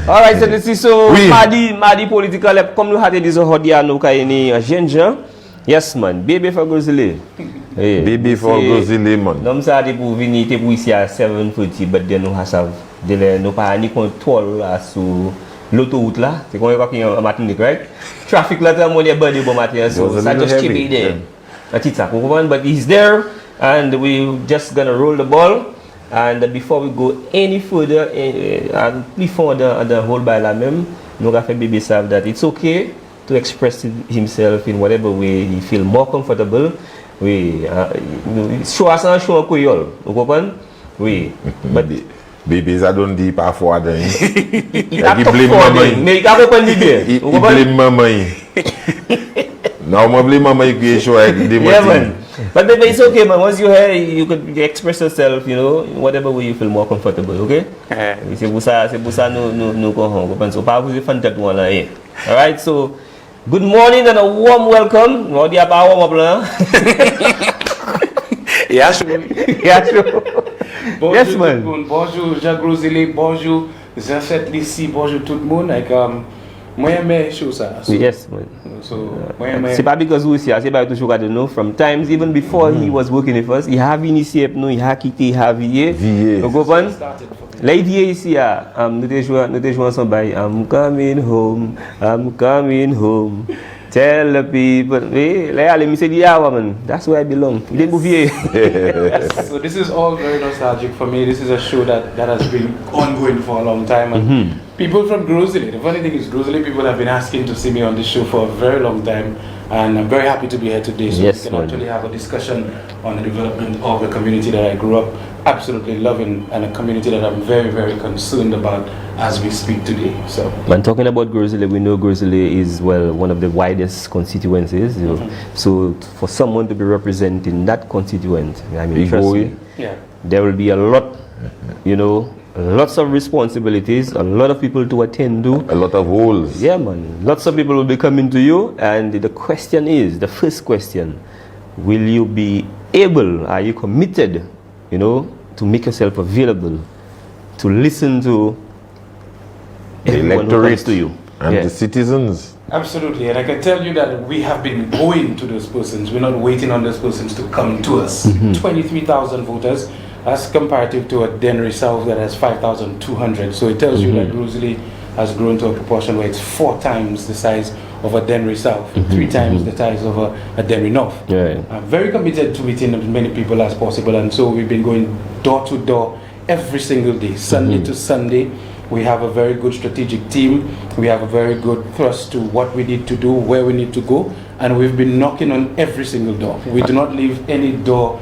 Alright, so this is so Madi political comme nous hâte des aujourd'hui à nous kaini agenda. Yes man, baby for Grizzly. Baby for Grizzly man. Nous ça de pour venir te pour ici à 7:30 but then nous have nous pas ni contrôle là sur l'autoroute là. C'est comme en Martinique, right? Traffic là tout le monde est body bon matin so I just keep it there. That's it, but he's there and we just gonna roll the ball. And before we go any further, and before the whole by la même, nous avons fait baby Zafe that it's okay to express himself in whatever way he feel more comfortable. Oui, show us un show Creole, vous comprenez? Oui, but baby ça donne dit parfois d'un. Il blame maman. Mais il a pas bien. Il blame maman. Non, moi blame maman qui show avec des motifs. But baby, it's okay, man. Once you're here, you could express yourself, you know, in whatever way you feel more comfortable, okay? C'est pour ça nous connaissons. So, pas vous faire tête one là. All right, so good morning and a warm welcome. On dit pas warm up là. Yeah, sure. Yeah, sure. Bonjour Yes, tout man. le monde. Bonjour Jacques Rosélé. Bonjour Zafe, Lisi. Bonjour tout le monde. Like moi j'aime chose ça. Yes, man. So moi j'aime. C'est pas because we see, c'est pas toujours got to know from times even before he was working with us. Il a initié nous, il a quitté, il a vié. Vous comprenez? Là il vient ici nous te jouons ensemble. I'm coming home. Tell the people, là les monsieur dit ah man, that's where I belong. Il est bouvier. So this is all very nostalgic for me. This is a show that has been ongoing for a long time. And people from Grizzly, the funny thing is Grizzly people have been asking to see me on this show for a very long time. And I'm very happy to be here today so yes, we can actually have a discussion on the development of the community that I grew up absolutely loving and a community that I'm very, very concerned about as we speak today. So when talking about Grizzly, we know Grizzly is one of the widest constituencies. You know. So for someone to be representing that constituent, I mean, trust me, there will be a lot, you know, lots of responsibilities, a lot of people to attend to. A lot of holes. Yeah, man. Lots of people will be coming to you, and the question is, the first question, will you be able, are you committed, you know, to make yourself available, to listen to everyone who comes to you? And the citizens. Absolutely, and I can tell you that we have been going to those persons. We're not waiting on those persons to come to us. 23,000 voters. That's comparative to a Denry South that has 5,200. So it tells you that Grizzly has grown to a proportion where it's 4 times the size of a Denry South, 3 times the size of a Denry North. I'm very committed to meeting as many people as possible, and so we've been going door to door every single day, Sunday to Sunday. We have a very good strategic team. We have a very good thrust to what we need to do, where we need to go, and we've been knocking on every single door. We do not leave any door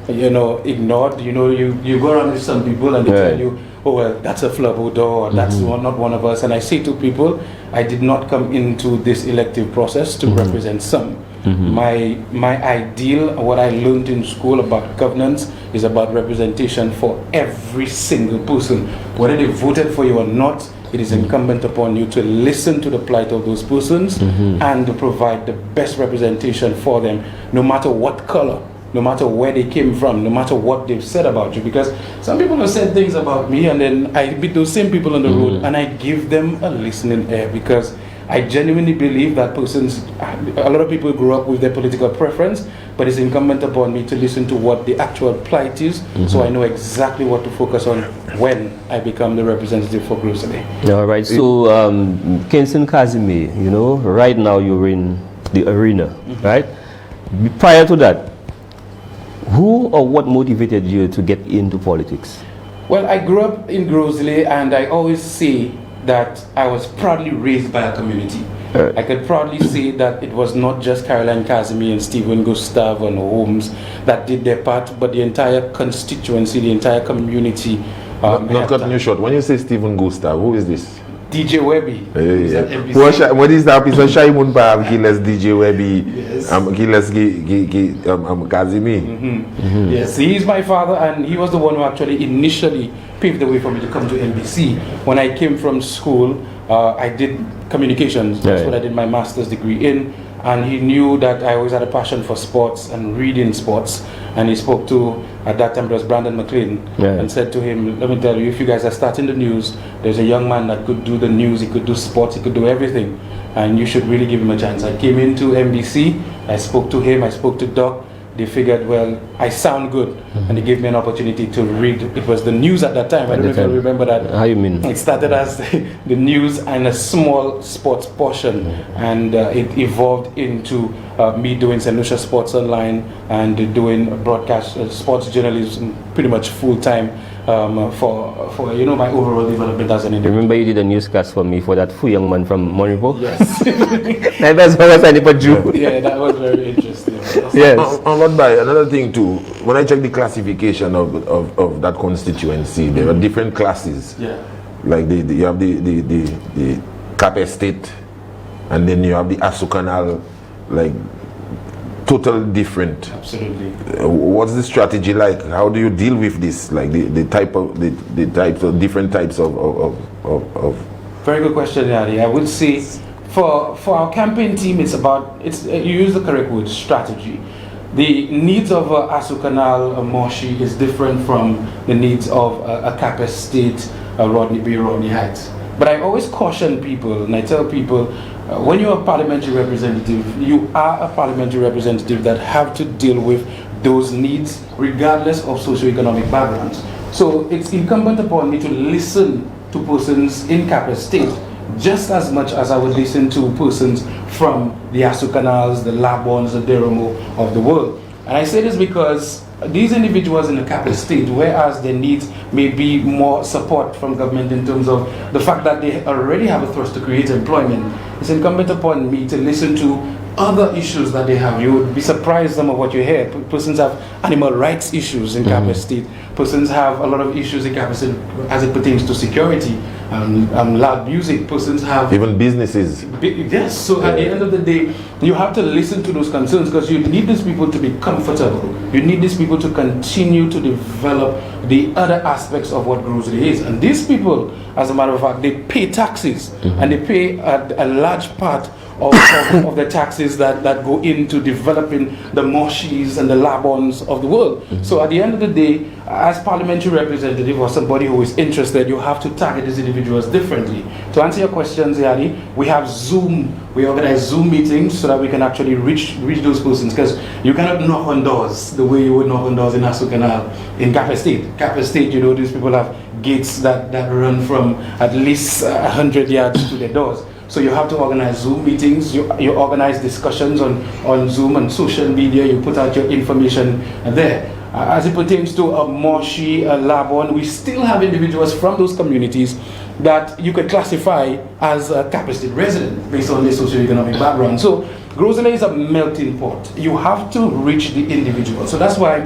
ignored. You know, you go around with some people and they tell you, oh well, that's a flubbo door, or that's not one of us. And I say to people, I did not come into this elective process to represent some. My ideal, what I learned in school about governance is about representation for every single person. Whether they voted for you or not, it is incumbent upon you to listen to the plight of those persons and to provide the best representation for them, no matter what color, no matter where they came from, no matter what they've said about you. Because some people have said things about me, and then I meet those same people on the road and I give them a listening ear, because I genuinely believe that a lot of people grew up with their political preference, but it's incumbent upon me to listen to what the actual plight is, so I know exactly what to focus on when I become the representative for Grizzly. All right, so Kenson Casimir, you know, right now you're in the arena, right? Prior to that, who or what motivated you to get into politics? Well, I grew up in Grizzly, and I always say that I was proudly raised by a community. I could proudly say that it was not just Caroline Casimir and Stephen Gustav and Holmes that did their part, but the entire constituency, the entire community. Not cutting you short. When you say Stephen Gustav, who is this? DJ Webby. What is that piece of Shaimun Pab Giles DJ Webby? Giles Casimir. Yes, he is my father, and he was the one who actually initially paved the way for me to come to NBC. When I came from school, I did communications. That's what I did my master's degree in. and he knew that I always had a passion for sports and reading sports. And he spoke to, at that time it was Brandon McLean, and said to him, let me tell you, if you guys are starting the news, there's a young man that could do the news, he could do sports, he could do everything, and you should really give him a chance. I came into NBC, I spoke to him, I spoke to Doc. They figured, well, I sound good, and they gave me an opportunity to read. It was the news at that time. I don't know if you remember that. How you mean? It started as the news and a small sports portion, and it evolved into me doing St. Lucia Sports Online and doing broadcast sports journalism pretty much full time. For you know, my overall development as an individual. Remember you did a newscast for me for that full young man from Monroe? Yes. That's what I was saying for Jew. Yeah, that was very interesting. Yes. Another thing too, when I check the classification of that constituency, there are different classes. Yeah. Like you have the Cap Estate, and then you have the Asu Canal, like totally different. Absolutely. What's the strategy like? How do you deal with this? Like the types of different types of Very good question, Yadi. I would say for our campaign team, you use the correct word, strategy. The needs of Asu Canal, Moshi is different from the needs of a Cap Estate, Rodney Heights. But I always caution people, and I tell people, when you're a parliamentary representative, you are a parliamentary representative that have to deal with those needs regardless of socioeconomic backgrounds. So it's incumbent upon me to listen to persons in Cap Estate just as much as I would listen to persons from the Asu Canals, the Labons, the Deromo of the world. And I say this because these individuals in the Cap Estate, whereas their needs may be more support from government in terms of the fact that they already have a thrust to create employment, it's incumbent upon me to listen to other issues that they have. You would be surprised some of what you hear. Persons have animal rights issues in Cap Estate. Persons have a lot of issues in Cap Estate as it pertains to security, loud music. Persons have even businesses. Yes, so at the end of the day, you have to listen to those concerns because you need these people to be comfortable. You need these people to continue to develop the other aspects of what grocery is. And these people, as a matter of fact, they pay taxes, and they pay a large part of the taxes that go into developing the Moshis and the Labons of the world. So at the end of the day, as parliamentary representative or somebody who is interested, you have to target these individuals differently. To answer your questions, Yadi, we have Zoom. We organize Zoom meetings so that we can actually reach those persons, because you cannot knock on doors the way you would knock on doors in Asu Canal, in Cap Estate. Cap Estate, you know, these people have gates that run from at least 100 yards to their doors. So you have to organize Zoom meetings, you organize discussions on Zoom and social media, you put out your information there. As it pertains to a Moshi, a Labon, we still have individuals from those communities that you could classify as a Cap Estate resident based on their socioeconomic background. So Grosvenor is a melting pot. You have to reach the individual. So that's why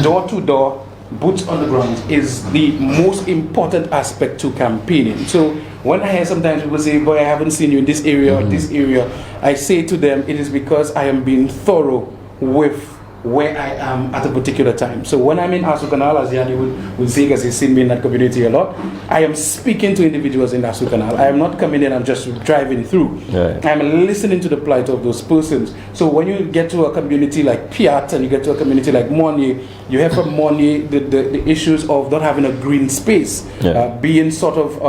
door-to-door, boots on the ground is the most important aspect to campaigning. So when I hear sometimes people say, boy, I haven't seen you in this area or this area, I say to them, it is because I am being thorough with where I am at a particular time. So when I'm in Asu Canal, as Yadi would say, because he's seen me in that community a lot, I am speaking to individuals in Asu Canal. I am not coming in, I'm just driving through. Right. I'm listening to the plight of those persons. So when you get to a community like Piat and you get to a community like Monye, you hear from Monye the issues of not having a green space, being sort of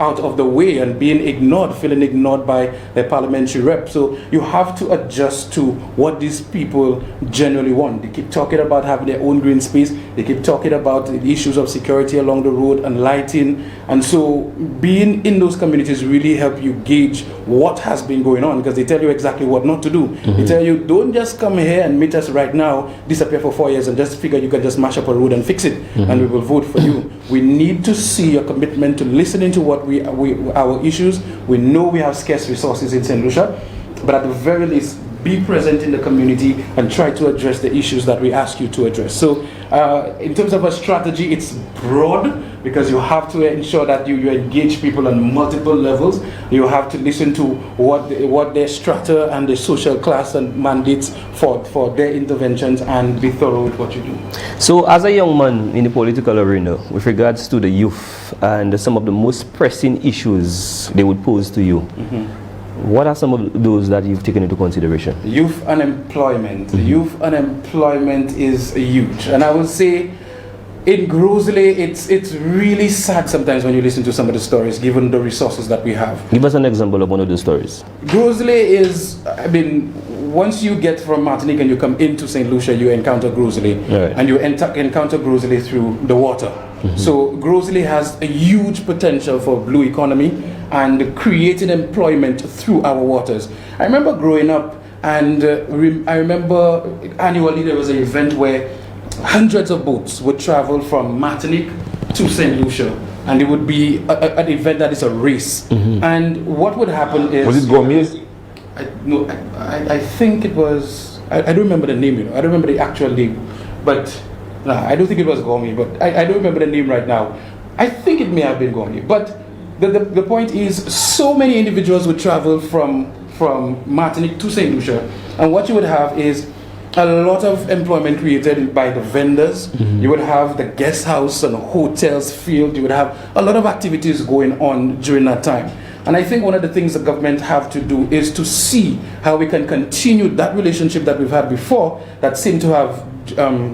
out of the way and being ignored, feeling ignored by their parliamentary rep. So you have to adjust to what these people generally want. They keep talking about having their own green space. They keep talking about the issues of security along the road and lighting. And so being in those communities really help you gauge what has been going on, because they tell you exactly what not to do. They tell you, don't just come here and meet us right now, disappear for 4 years and just figure you can just mash up a road and fix it and we will vote for you. We need to see a commitment to listening to what our issues. We know we have scarce resources in St. Lucia, but at the very least, be present in the community and try to address the issues that we ask you to address. So in terms of a strategy, it's broad, because you have to ensure that you engage people on multiple levels. You have to listen to what their strata and their social class and mandates for their interventions, and be thorough with what you do. So as a young man in the political arena, with regards to the youth and some of the most pressing issues they would pose to you, What are some of those that you've taken into consideration? Youth unemployment. Youth unemployment is huge. And I would say in Grosley, it's really sad sometimes when you listen to some of the stories, given the resources that we have. Give us an example of one of those stories. Grosley is, I mean, once you get from Martinique and you come into St. Lucia, you encounter Grosley. Right. And you encounter Grosley through the water. So Grosley has a huge potential for blue economy and creating employment through our waters. I remember growing up, and I remember annually there was an event where hundreds of boats would travel from Martinique to St. Lucia, and it would be an event that is a race. And what would happen is... Was it Gourmet? I think it was... I don't remember the name, I don't remember the actual name, but... No, I don't think it was Gourmet, but I don't remember the name right now. I think it may have been Gourmet, but the point is, so many individuals would travel from Martinique to St. Lucia, and what you would have is a lot of employment created by the vendors. You would have the guest house and hotels filled. You would have a lot of activities going on during that time. And I think one of the things the government have to do is to see how we can continue that relationship that we've had before that seemed to have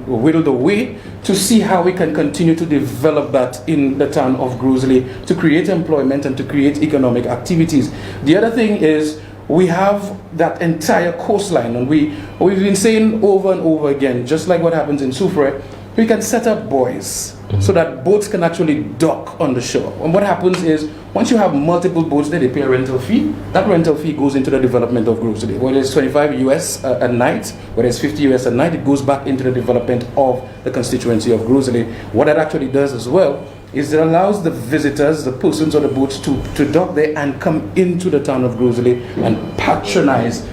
whittled away, to see how we can continue to develop that in the town of Grosley to create employment and to create economic activities. The other thing is we have that entire coastline, and we've been saying over and over again, just like what happens in Soufrière, we can set up buoys so that boats can actually dock on the shore. And what happens is, once you have multiple boats there, they pay a rental fee. That rental fee goes into the development of Grosley. Whether it's 25 US a night, whether it's 50 US a night, it goes back into the development of the constituency of Grosley. What that actually does as well is it allows the visitors, the persons on the boats to dock there and come into the town of Grosley and patronize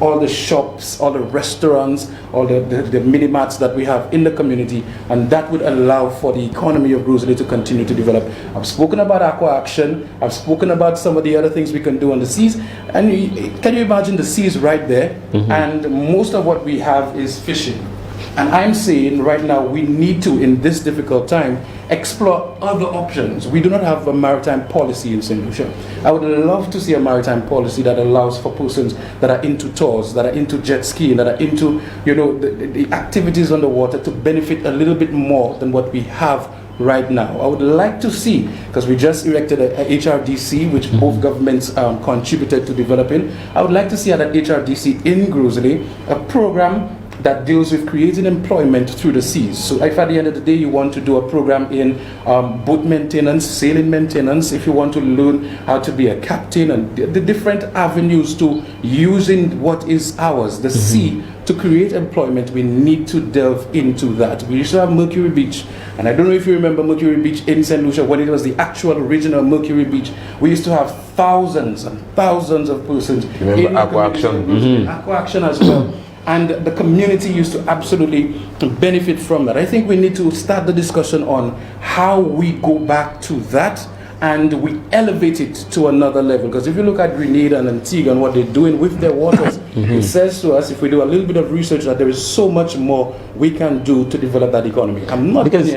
all the shops, all the restaurants, all the mini-marts that we have in the community, and that would allow for the economy of Grosley to continue to develop. I've spoken about Aqua Action, I've spoken about some of the other things we can do on the seas, and can you imagine the seas right there? And most of what we have is fishing. And I'm saying right now we need to, in this difficult time, explore other options. We do not have a maritime policy in St. Lucia. I would love to see a maritime policy that allows for persons that are into tours, that are into jet skiing, that are into, the activities on the water to benefit a little bit more than what we have right now. I would like to see, because we just erected a HRDC, which both governments contributed to developing. I would like to see at that HRDC in Grosley a program that deals with creating employment through the seas. So if at the end of the day you want to do a program in boat maintenance, sailing maintenance, if you want to learn how to be a captain, and the different avenues to using what is ours, the sea, to create employment, we need to delve into that. We used to have Mercury Beach, and I don't know if you remember Mercury Beach in St. Lucia when it was the actual original Mercury Beach. We used to have thousands and thousands of persons. Remember Aqua Action? Aqua Action as well. And the community used to absolutely benefit from that. I think we need to start the discussion on how we go back to that and we elevate it to another level. Because if you look at Grenada and Antigua and what they're doing with their waters, it says to us, if we do a little bit of research, that there is so much more we can do to develop that economy. I'm not because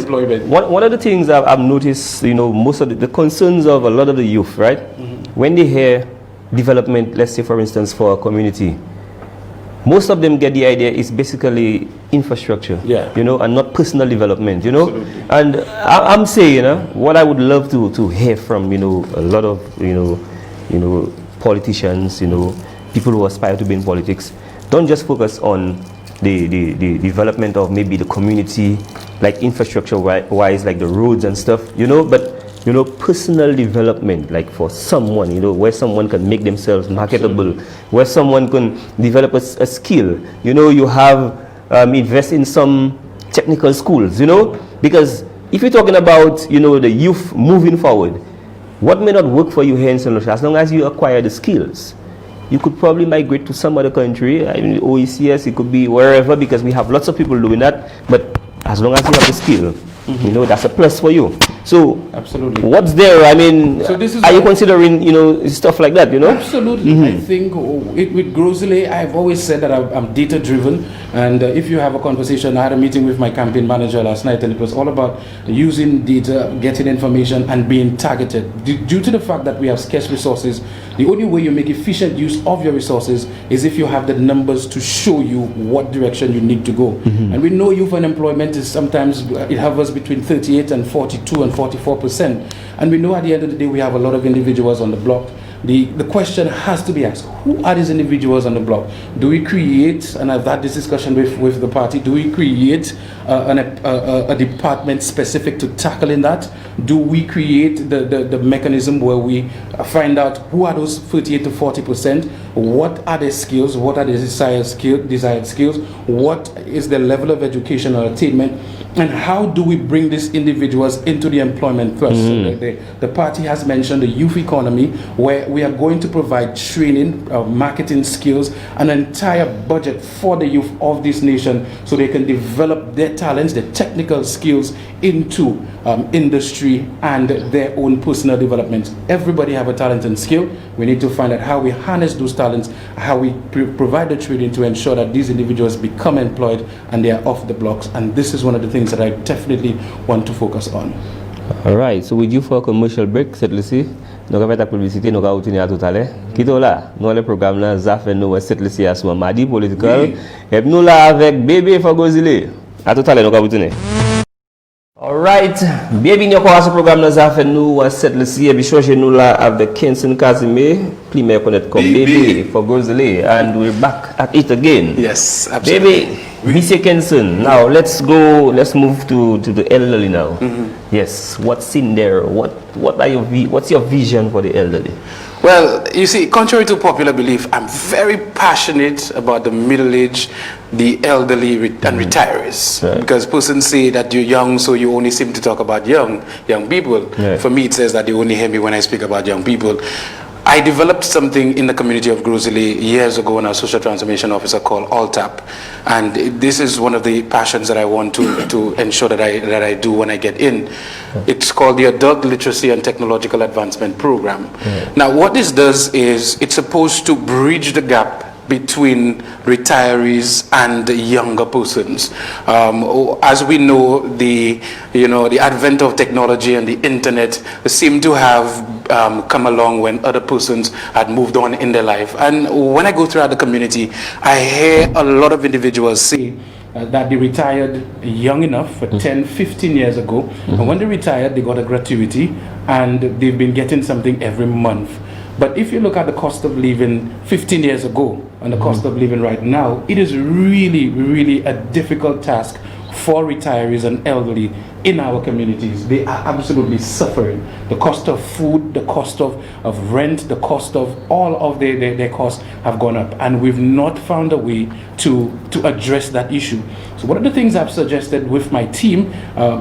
employment. One of the things I've noticed, most of the concerns of a lot of the youth, right? When they hear development, let's say for instance for a community, most of them get the idea is basically infrastructure, and not personal development, Absolutely. And I'm saying, what I would love to hear from, a lot of, politicians, people who aspire to be in politics, don't just focus on the development of maybe the community, like infrastructure wise, like the roads and stuff, but personal development, like for someone, where someone can make themselves marketable, where someone can develop a skill, you have invest in some technical schools, because if you're talking about, the youth moving forward, what may not work for you here in St. Lucia, as long as you acquire the skills, you could probably migrate to some other country, OECS, it could be wherever, because we have lots of people doing that, but as long as you have the skill, that's a plus for you. So Absolutely. what's there? I mean, So this is are you what- considering, stuff like that, Absolutely. I think with Grozile, I've always said that I'm data driven. And if you have a conversation, I had a meeting with my campaign manager last night, and it was all about using data, getting information, and being targeted. Due to the fact that we have scarce resources, the only way you make efficient use of your resources is if you have the numbers to show you what direction you need to go. And we know youth unemployment is sometimes, it hovers between 38 and 42 and 44%. And we know at the end of the day, we have a lot of individuals on the block. The question has to be asked, who are these individuals on the block? Do we create, and I've had this discussion with the party, do we create a department specific to tackling that? Do we create the mechanism where we find out who are those 38 to 40%? What are their skills? What are the desired skills? What is the level of education or attainment? And how do we bring these individuals into the employment thrust? The party has mentioned the youth economy, where we are going to provide training, marketing skills, an entire budget for the youth of this nation so they can develop their talents, their technical skills into industry and their own personal development. Everybody have a talent and skill. We need to find out how we harness those talents, how we provide the training to ensure that these individuals become employed and they are off the blocks. And this is one of the things that I definitely want to focus on. All right, so with you for a commercial break, cette Lisi, nous avons fait la publicité, nous avons obtenu à tout à l'heure. Qui est là? Nous avons le programme là, Zafe, nous avons cette Lisi à soi, mardi political. Et nous là avec bébé Fagozile. À tout à l'heure, nous avons obtenu. All right, bienvenue encore à ce programme là, Zafe, nous avons cette Lisi, et bien sûr, nous là avec Kenson Casimir, plus meilleur connaître comme bébé Fagozile, and we're back at it again. Yes, absolutely. Baby, Mr. Kenson, now let's move to the elderly now. Yes, what's in there? What's your vision for the elderly? Well, you see, contrary to popular belief, I'm very passionate about the middle-aged, the elderly, and retirees. Right. Because persons say that you're young, so you only seem to talk about young people. Right. For me, it says that they only hear me when I speak about young people. I developed something in the community of Grozile years ago when I was social transformation officer called AllTap, and this is one of the passions that I want to ensure that I do when I get in. It's called the Adult Literacy and Technological Advancement Program. Now, what this does is it's supposed to bridge the gap between retirees and younger persons. As we know, the advent of technology and the internet seem to have come along when other persons had moved on in their life. And when I go throughout the community, I hear a lot of individuals say that they retired young enough for 10, 15 years ago. And when they retired, they got a gratuity and they've been getting something every month. But if you look at the cost of living 15 years ago and the cost of living right now, it is really, really a difficult task for retirees and elderly in our communities. They are absolutely suffering. The cost of food, the cost of rent, the cost of all of their costs have gone up. And we've not found a way to address that issue. So one of the things I've suggested with my team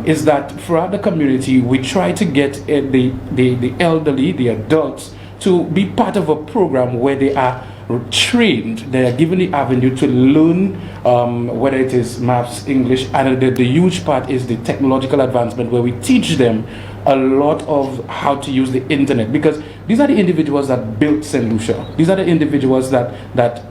is that throughout the community, we try to get the elderly, the adults, to be part of a program where they are trained, they are given the avenue to learn whether it is maths, English, and the huge part is the technological advancement, where we teach them a lot of how to use the internet, because these are the individuals that built St. Lucia. These are the individuals that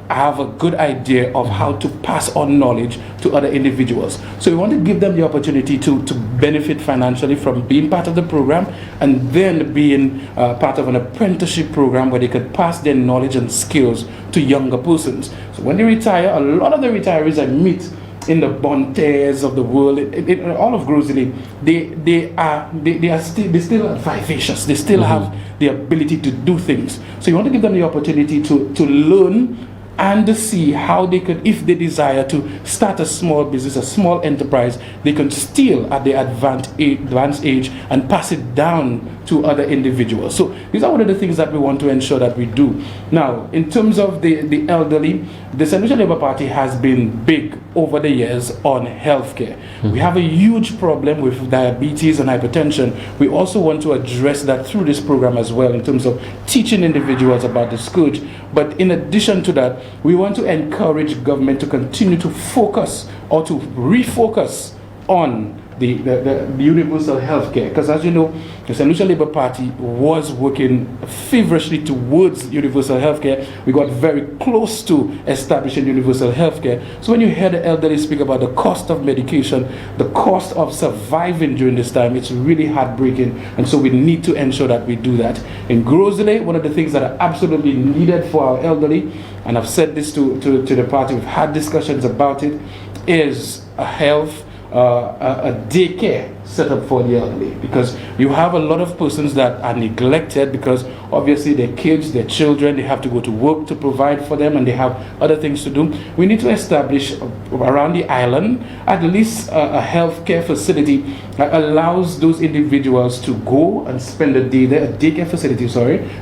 have a good idea of how to pass on knowledge to other individuals. So we want to give them the opportunity to benefit financially from being part of the program, and then being part of an apprenticeship program where they could pass their knowledge and skills to younger persons. So when they retire, a lot of the retirees I meet in the Bontes of the world, all of Grozile, they still are vivacious. They still have the ability to do things. So you want to give them the opportunity to learn and to see how they could, if they desire to start a small business, a small enterprise, they can still at the advanced age and pass it down to other individuals. So these are one of the things that we want to ensure that we do. Now, in terms of the elderly, the St. Lucia Labour Party has been big over the years on healthcare. We have a huge problem with diabetes and hypertension. We also want to address that through this program as well, in terms of teaching individuals about the scourge. But in addition to that, we want to encourage government to continue to focus or to refocus on the universal health care. Because as you know, the St. Lucia Labour Party was working feverishly towards universal health care. We got very close to establishing universal health care. So when you hear the elderly speak about the cost of medication, the cost of surviving during this time, it's really heartbreaking. And so we need to ensure that we do that. In Grosley, one of the things that are absolutely needed for our elderly, and I've said this to the party, we've had discussions about it, is a health, a daycare set up for the elderly, because you have a lot of persons that are neglected because obviously their kids, their children, they have to go to work to provide for them and they have other things to do. We need to establish around the island at least a healthcare facility that allows those individuals to go and spend a day there, a daycare facility,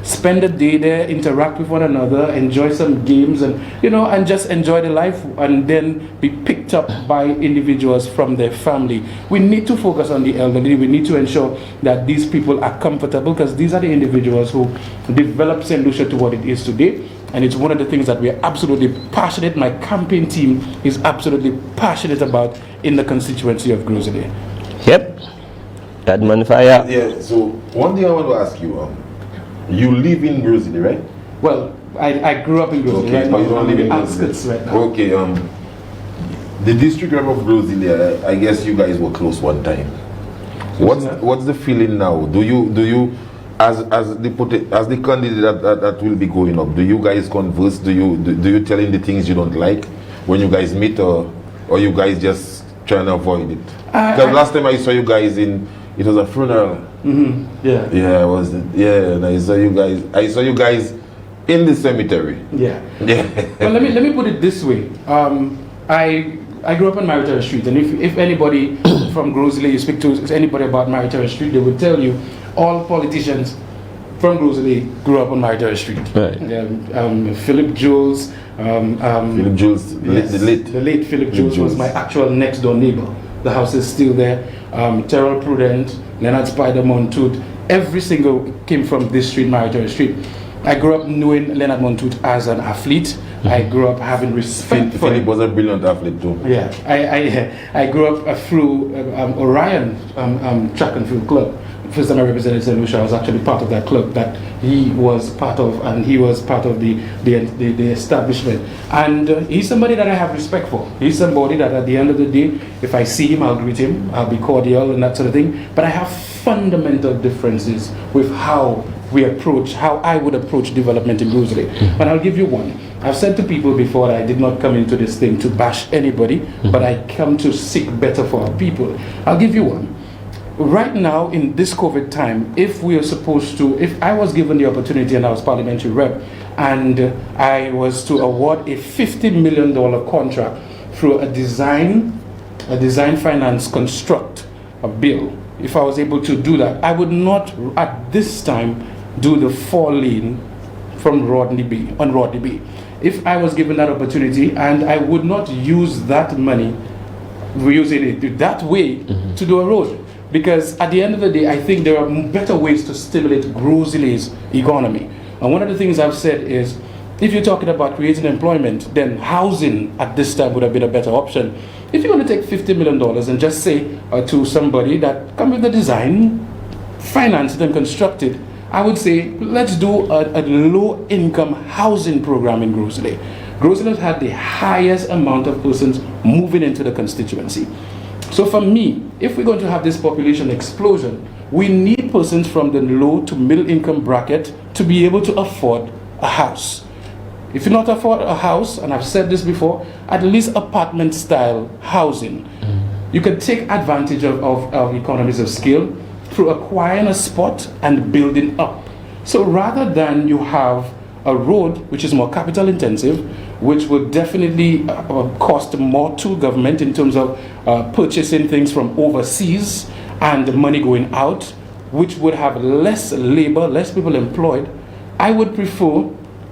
spend a day there, interact with one another, enjoy some games, and and just enjoy the life, and then be picked up by individuals from their family. We need to focus on the elderly. We need to ensure that these people are comfortable, because these are the individuals who develop St. Lucia to what it is today. And it's one of the things that we are absolutely passionate, my campaign team is absolutely passionate about in the constituency of Grosley. Yep. That man fire. Yeah, so one thing I want to ask you, you live in Grosley, right? Well, I grew up in Grosley, okay, right but now. you don't live in outskirts Grosley. right now. Okay, the district rep of Grosley, I guess you guys were close one time. What's the feeling now? Do you as the candidate that will be going up, do you guys converse? Do you tell him the things you don't like when you guys meet, or you guys just trying to avoid it? Because last time I saw you guys it was a funeral. Mm-hmm. Yeah. Yeah, and I saw you guys in the cemetery. Yeah. Yeah. Well, let me put it this way. I grew up on Maritime Street, and if anybody from Grosley, you speak to anybody about Maritime Street, they would tell you all politicians from Grosley grew up on Maritime Street. Right. Philip Jules. Philip Jules, yes, the late Philip Jules was my actual next door neighbor. The house is still there. Terrell Prudent, Leonard Spider Montoot, every single came from this street, Maritime Street. I grew up knowing Leonard Montoot as an athlete. I grew up having respect for Philip him. was a brilliant athlete too. Yeah, I grew up through Orion Track and Field Club. First time I represented St. Lucia, I was actually part of that club that he was part of, and he was part of the establishment. And he's somebody that I have respect for. He's somebody that at the end of the day, if I see him, I'll greet him, I'll be cordial and that sort of thing. But I have fundamental differences with how I would approach development in Grosley. And I'll give you one. I've said to people before that I did not come into this thing to bash anybody, but I come to seek better for our people. I'll give you one. Right now, in this COVID time, if I was given the opportunity and I was parliamentary rep, and I was to award a $50 million contract through a design finance construct a bill, if I was able to do that, I would not at this time do the 4-lane from Rodney B. If I was given that opportunity, and I would not use that money, using it that way to do a road. Because at the end of the day, I think there are better ways to stimulate Grosley's economy. And one of the things I've said is, if you're talking about creating employment, then housing at this time would have been a better option. If you're going to take $50 million and just say to somebody that come with the design, finance it and construct it, I would say, let's do a low-income housing program in Grosley. Grosley has had the highest amount of persons moving into the constituency. So for me, if we're going to have this population explosion, we need persons from the low to middle income bracket to be able to afford a house. If you not afford a house, and I've said this before, at least apartment style housing. You can take advantage of economies of scale through acquiring a spot and building up. So rather than you have a road which is more capital intensive, which will definitely cost more to government in terms of purchasing things from overseas and money going out, which would have less labor, less people employed, I would prefer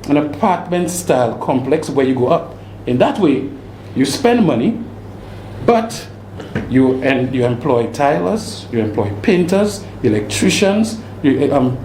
an apartment style complex where you go up. In that way, you spend money, but you employ tilers, you employ painters, electricians,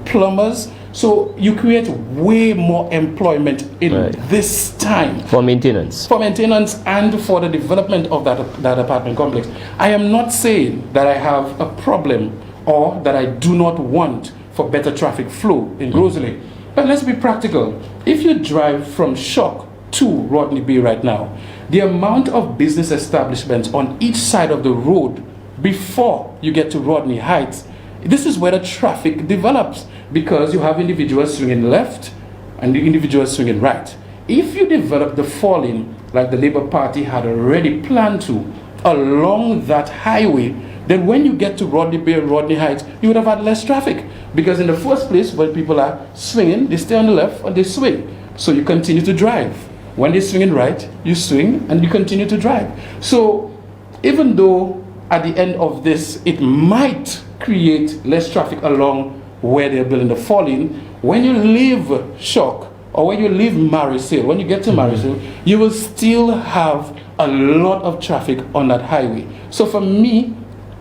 plumbers, So you create way more employment in this time. For maintenance. For maintenance and for the development of that apartment complex. I am not saying that I have a problem or that I do not want for better traffic flow in Grosley. But let's be practical. If you drive from Shock to Rodney Bay right now, the amount of business establishments on each side of the road before you get to Rodney Heights, this is where the traffic develops because you have individuals swinging left and the individuals swinging right. If you develop the fall-in like the Labour Party had already planned to along that highway, then when you get to Rodney Bay and Rodney Heights, you would have had less traffic. Because in the first place, when people are swinging, they stay on the left and they swing. So you continue to drive. When they're swinging right, you swing and you continue to drive. So even though at the end of this, it might create less traffic along where they're building the fall-in, when you leave Shock or when you leave Marishill, when you get to Marishill, you will still have a lot of traffic on that highway. So for me,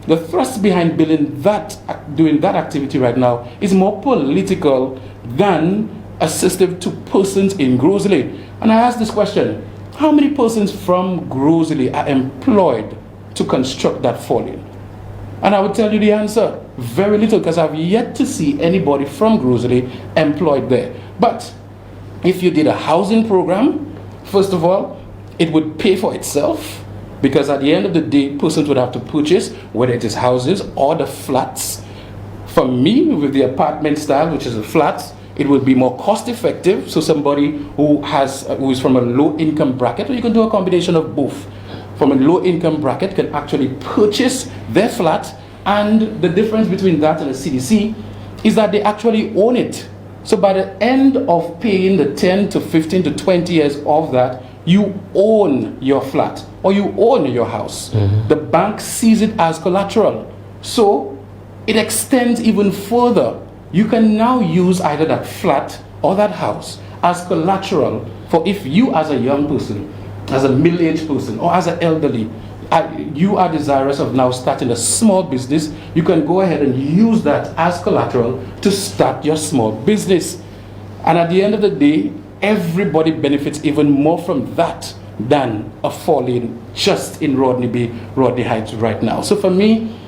the thrust behind doing that activity right now is more political than assistive to persons in Grosley. And I ask this question, how many persons from Grosley are employed to construct that fall-in? And I would tell you the answer, very little, because I've yet to see anybody from Grosley employed there. But if you did a housing program, first of all, it would pay for itself, because at the end of the day, persons would have to purchase, whether it is houses or the flats. For me, with the apartment style, which is a flat, it would be more cost effective. So somebody who is from a low income bracket, or you can do a combination of both. From a low income bracket can actually purchase their flat, and the difference between that and a CDC is that they actually own it. So by the end of paying the 10 to 15 to 20 years of that, you own your flat or you own your house. The bank sees it as collateral. So it extends even further. You can now use either that flat or that house as collateral for if you as a young person, as a middle-aged person, or as an elderly, you are desirous of now starting a small business, you can go ahead and use that as collateral to start your small business. And at the end of the day, everybody benefits even more from that than a fall-in just in Rodney Bay, Rodney Heights right now. So for me,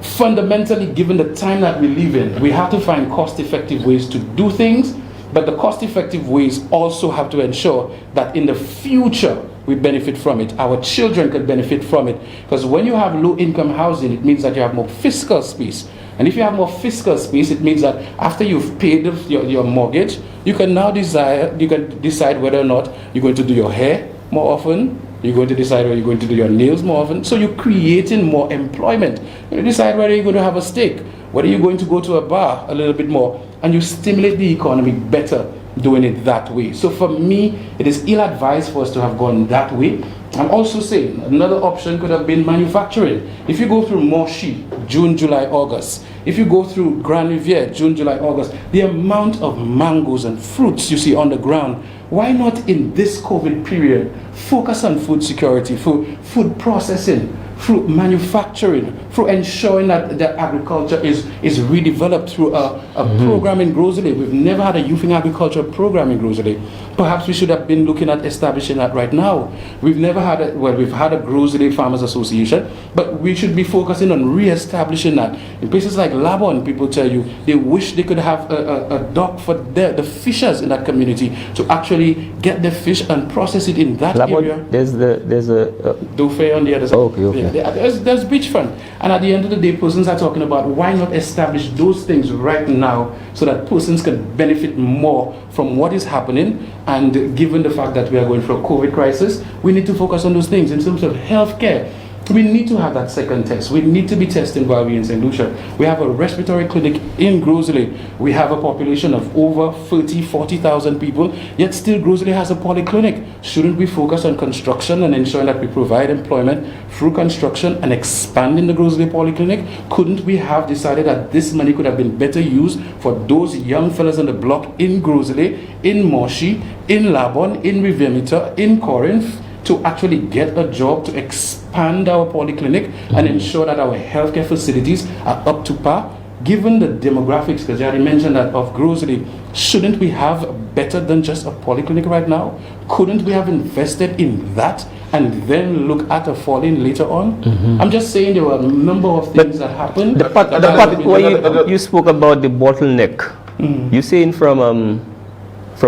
fundamentally, given the time that we live in, we have to find cost-effective ways to do things, but the cost-effective ways also have to ensure that in the future we benefit from it. Our children can benefit from it. Because when you have low-income housing, it means that you have more fiscal space. And if you have more fiscal space, it means that after you've paid your mortgage, you can now decide whether or not you're going to do your hair more often. You're going to decide whether you're going to do your nails more often. So you're creating more employment. You decide whether you're going to have a steak, whether you're going to go to a bar a little bit more, and you stimulate the economy better doing it that way. So for me, it is ill-advised for us to have gone that way. I'm also saying another option could have been manufacturing. If you go through Moshi, June, July, August, if you go through Grand Riviere, June, July, August, the amount of mangoes and fruits you see on the ground, why not in this COVID period focus on food security, food processing, through manufacturing, through ensuring that the agriculture is redeveloped through a program in Grosley. We've never had a youth in agriculture program in Grosley. Perhaps we should have been looking at establishing that right now. We've never had we've had a Grosley Farmers Association, but we should be focusing on re-establishing that. In places like Labon, people tell you they wish they could have a dock for the fishers in that community to actually get the fish and process it in that Labon, area. There's a Dauphin on the other side. Okay. Yeah, there's beachfront. And at the end of the day, persons are talking about why not establish those things right now so that persons can benefit more from what is happening. And given the fact that we are going through a COVID crisis, we need to focus on those things in terms of healthcare. We need to have that second test. We need to be testing while we're in St. Lucia. We have a respiratory clinic in Grosley. We have a population of over 40,000 people, yet still Grosley has a polyclinic. Shouldn't we focus on construction and ensuring that we provide employment through construction and expanding the Grosley polyclinic? Couldn't we have decided that this money could have been better used for those young fellas on the block in Grosley, in Moshi, in Labon, in Riviera, in Corinth, to actually get a job, to expand our polyclinic and ensure that our healthcare facilities are up to par? given the demographics, because you already mentioned that of Grosley, shouldn't we have better than just a polyclinic right now? Couldn't we have invested in that and then look at a fall-in later on? I'm just saying there were a number of things that happened. The part where you spoke about the bottleneck, you're saying from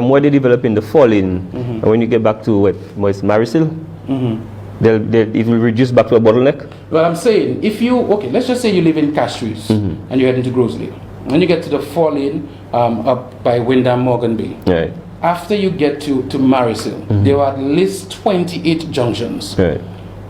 where they develop in the fall-in, and when you get back to what is Marisil, it will reduce back to a bottleneck? Well, I'm saying, if you, okay, let's just say you live in Castries and you head into Grosley. When you get to the fall-in up by Windham Morgan Bay, Right. after you get to Marisil, there are at least 28 junctions Right.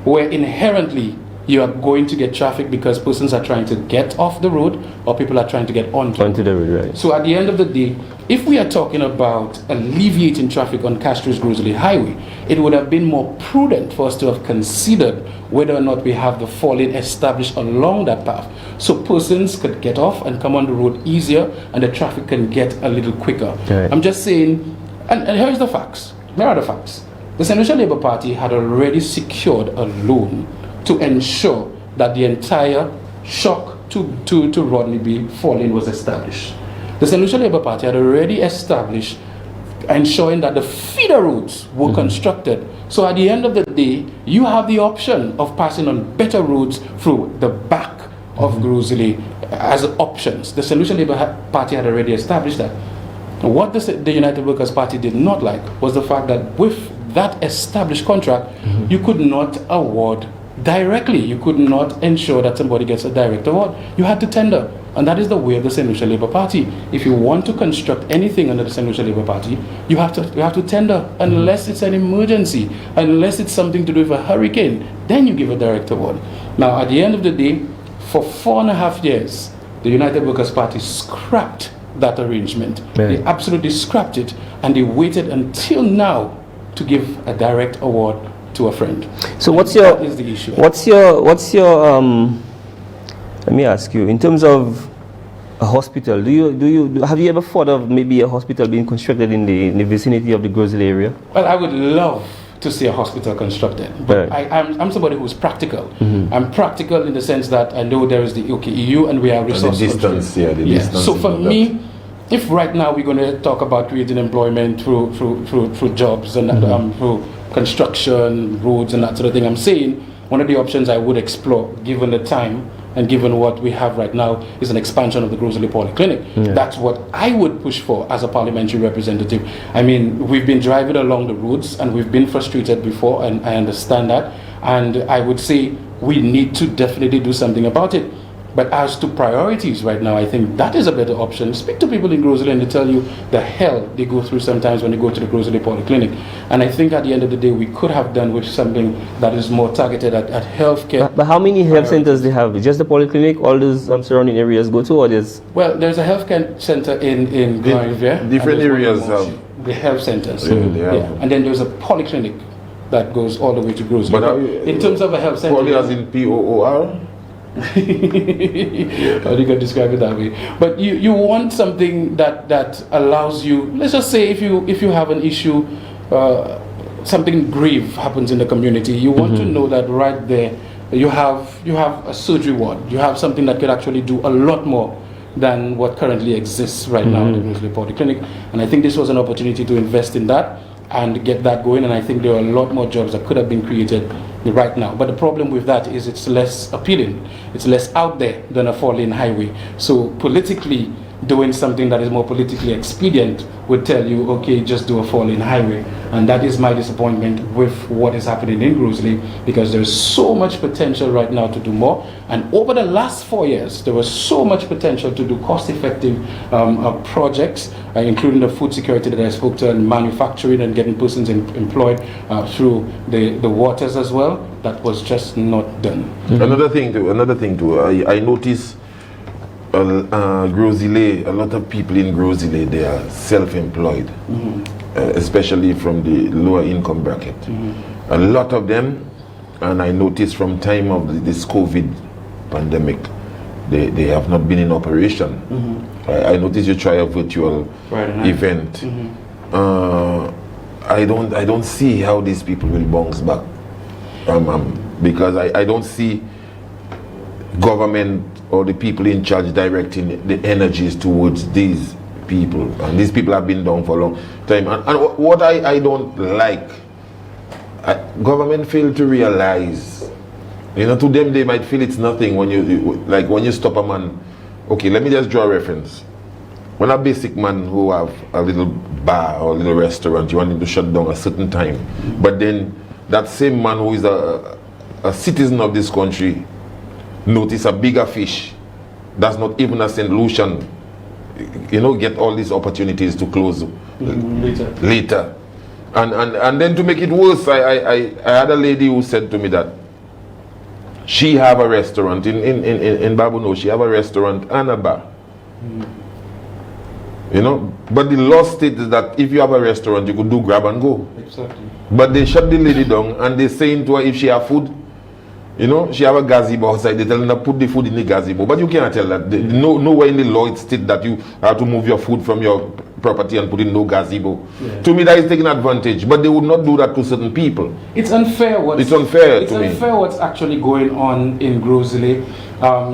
where inherently you are going to get traffic because persons are trying to get off the road or people are trying to get onto the road, right. So at the end of the day, if we are talking about alleviating traffic on Castries-Grosley Highway, it would have been more prudent for us to have considered whether or not we have the fall-in established along that path, so persons could get off and come on the road easier and the traffic can get a little quicker. Right. I'm just saying, and here's the facts. Here are the facts. The Central Labour Party had already secured a loan to ensure that the entire shock to Rodney B fall-in was established. The Central Labour Party had already established ensuring that the feeder roads were constructed. So at the end of the day, you have the option of passing on better roads through the back of Grosley as options. The Central Labour Party had already established that. What the United Workers' Party did not like was the fact that with that established contract, you could not award directly. You could not ensure that somebody gets a direct award. You had to tender. And that is the way of the Central Labour Party. If you want to construct anything under the Central Labour Party, you have to tender, unless it's an emergency, unless it's something to do with a hurricane, then you give a direct award. Now, at the end of the day, for 4.5 years, the United Workers' Party scrapped that arrangement. Right. They absolutely scrapped it, and they waited until now to give a direct award to a friend. So that is the issue. What's your let me ask you, in terms of a hospital, have you ever thought of maybe a hospital being constructed in the vicinity of the Grosley area? Well, I would love to see a hospital constructed, but Right. I'm somebody who's practical. I'm practical in the sense that I know there is the OKEU and we have resources. The distance, distance. So for me, if right now we're going to talk about creating employment through jobs and through construction, roads and that sort of thing, I'm saying one of the options I would explore, given the time and given what we have right now, is an expansion of the Grosley Polyclinic. Yeah. That's what I would push for as a parliamentary representative. I mean, we've been driving along the roads and we've been frustrated before, and I understand that. And I would say we need to definitely do something about it. But as to priorities right now, I think that is a better option. Speak to people in Grosley and they tell you the hell they go through sometimes when they go to the Grosley Polyclinic. And I think at the end of the day, we could have done with something that is more targeted at healthcare. But how many health centers they have? Just the polyclinic, all those surrounding areas go to, or there's? Well, there's a healthcare center in Grand Riviere. Different areas have the health centers. Yeah. And then there's a polyclinic that goes all the way to Grosley. But in terms of a health center, poly as in POOR? how do you can describe it that way? But you want something that allows you, let's just say if you have an issue, something grave happens in the community, you want to know that right there you have a surgery ward, you have something that could actually do a lot more than what currently exists right now in the Grosley Polyclinic. And I think this was an opportunity to invest in that and get that going, and I think there are a lot more jobs that could have been created right now. But the problem with that is it's less appealing, it's less out there than a four-lane highway. So politically, doing something that is more politically expedient would tell you, okay, just do a four-lane highway. And that is my disappointment with what is happening in Grosley, because there's so much potential right now to do more. And over the last 4 years, there was so much potential to do cost-effective projects, including the food security that I spoke to, and manufacturing and getting persons employed through the waters as well. That was just not done. Another thing too, I noticed Grosley, a lot of people in Grosley, they are self-employed, especially from the lower income bracket. A lot of them, and I noticed from time of this COVID pandemic, they have not been in operation. I noticed you try a virtual event. I don't see how these people will bounce back, because I don't see government or the people in charge directing the energies towards these people, and these people have been down for a long time. And what I don't like, government fail to realize, you know, to them they might feel it's nothing when you stop a man. Okay, let me just draw a reference. When a basic man who have a little bar or a little restaurant, you want him to shut down a certain time, but then that same man who is a citizen of this country notice a bigger fish that's not even a St. Lucian, you know, get all these opportunities to close later. And then to make it worse, I had a lady who said to me that she have a restaurant in Babuno. She have a restaurant and a bar. You know, but the law states that if you have a restaurant, you could do grab and go. Exactly. But they shut the lady down and they saying to her if she have food, you know, she have a gazebo outside. They tell her put the food in the gazebo, but you cannot tell that. Nowhere in the law it states that you have to move your food from your property and put in no gazebo. Yeah. To me, that is taking advantage. But they would not do that to certain people. It's unfair. It's unfair what's actually going on in Grosley,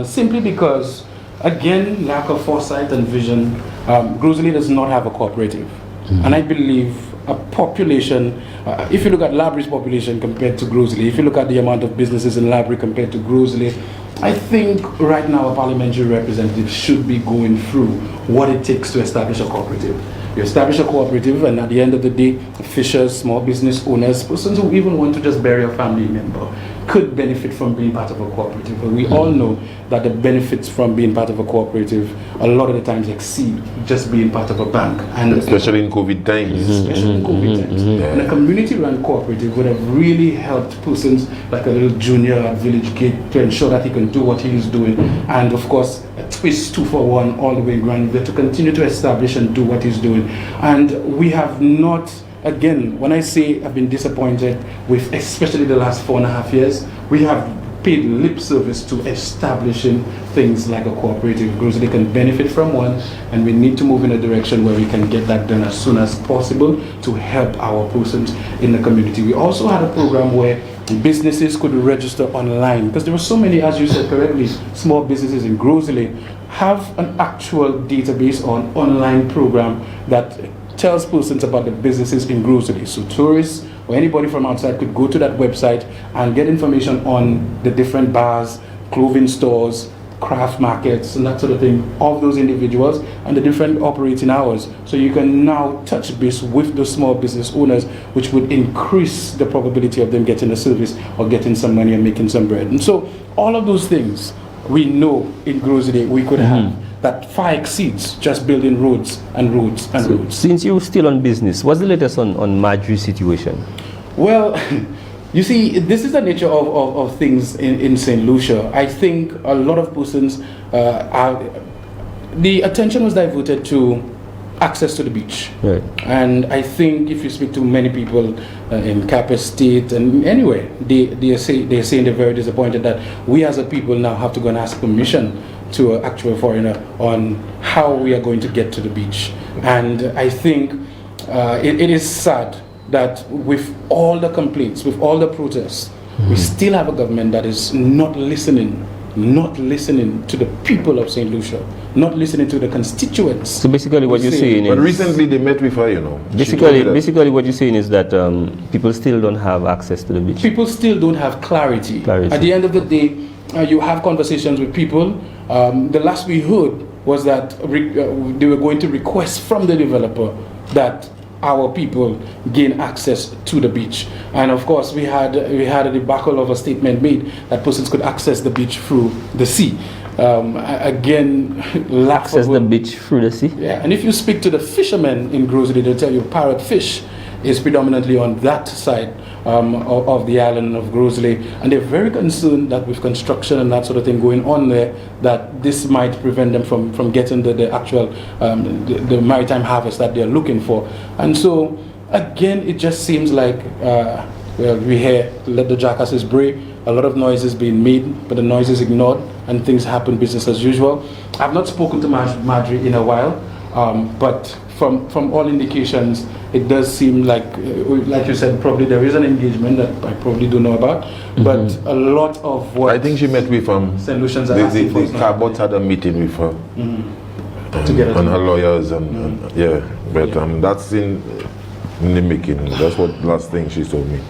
simply because, again, lack of foresight and vision. Grosley does not have a cooperative, and I believe a population. If you look at Labri's population compared to Grosley, if you look at the amount of businesses in Labri compared to Grosley, I think right now a parliamentary representative should be going through what it takes to establish a cooperative. You establish a cooperative, and at the end of the day, fishers, small business owners, persons who even want to just bury a family member could benefit from being part of a cooperative. But we all know that the benefits from being part of a cooperative a lot of the times exceed just being part of a bank. And especially in COVID times. Especially in COVID times. Yeah. And a community-run cooperative would have really helped persons like a little junior at Village Gate to ensure that he can do what he is doing. And of course, a twist 2-for-1 all the way around to continue to establish and do what he's doing. And we have not, again, when I say I've been disappointed with especially the last 4.5 years, we have paid lip service to establishing things like a cooperative group so they can benefit from one, and we need to move in a direction where we can get that done as soon as possible to help our persons in the community. We also had a program where businesses could register online, because there were so many, as you said correctly, small businesses in Grosley have an actual database on online program that tells persons about the businesses in Grosley. So tourists or anybody from outside could go to that website and get information on the different bars, clothing stores, craft markets, and that sort of thing of those individuals and the different operating hours. So you can now touch base with the small business owners, which would increase the probability of them getting a service or getting some money and making some bread. And so all of those things we know in Grosley we could have that far exceeds just building roads and roads and roads. Since you're still on business, what's the latest on Marjorie's situation? Well, you see, this is the nature of things in St. Lucia. I think a lot of persons, the attention was diverted to access to the beach. Right. And I think if you speak to many people in Cap State and anywhere, they're saying they're very disappointed that we as a people now have to go and ask permission to an actual foreigner on how we are going to get to the beach. And I think it is sad that with all the complaints, with all the protests, we still have a government that is not listening to the people of St. Lucia, not listening to the constituents. So basically what you're saying is... But recently they met with her, you know. Basically what you're saying is that people still don't have access to the beach. People still don't have clarity. At the end of the day, you have conversations with people. The last we heard was that they were going to request from the developer that our people gain access to the beach. And of course we had a debacle of a statement made that persons could access the beach through the sea. Again, access the beach through the sea? Yeah, and if you speak to the fishermen in Grosley, they'll tell you parrot fish is predominantly on that side of the island of Grosley, and they're very concerned that with construction and that sort of thing going on there, that this might prevent them from getting the actual the maritime harvest that they're looking for. And so again, it just seems like well, we hear let the jackasses bray, a lot of noise is being made, but the noise is ignored and things happen business as usual. I've not spoken to Marjorie in a while. But from all indications, it does seem like you said, probably there is an engagement that I probably don't know about, but a lot of what I think she met with solutions are the Cabot had a meeting with her and her lawyers and yeah, but that's in the making. That's what last thing she told me.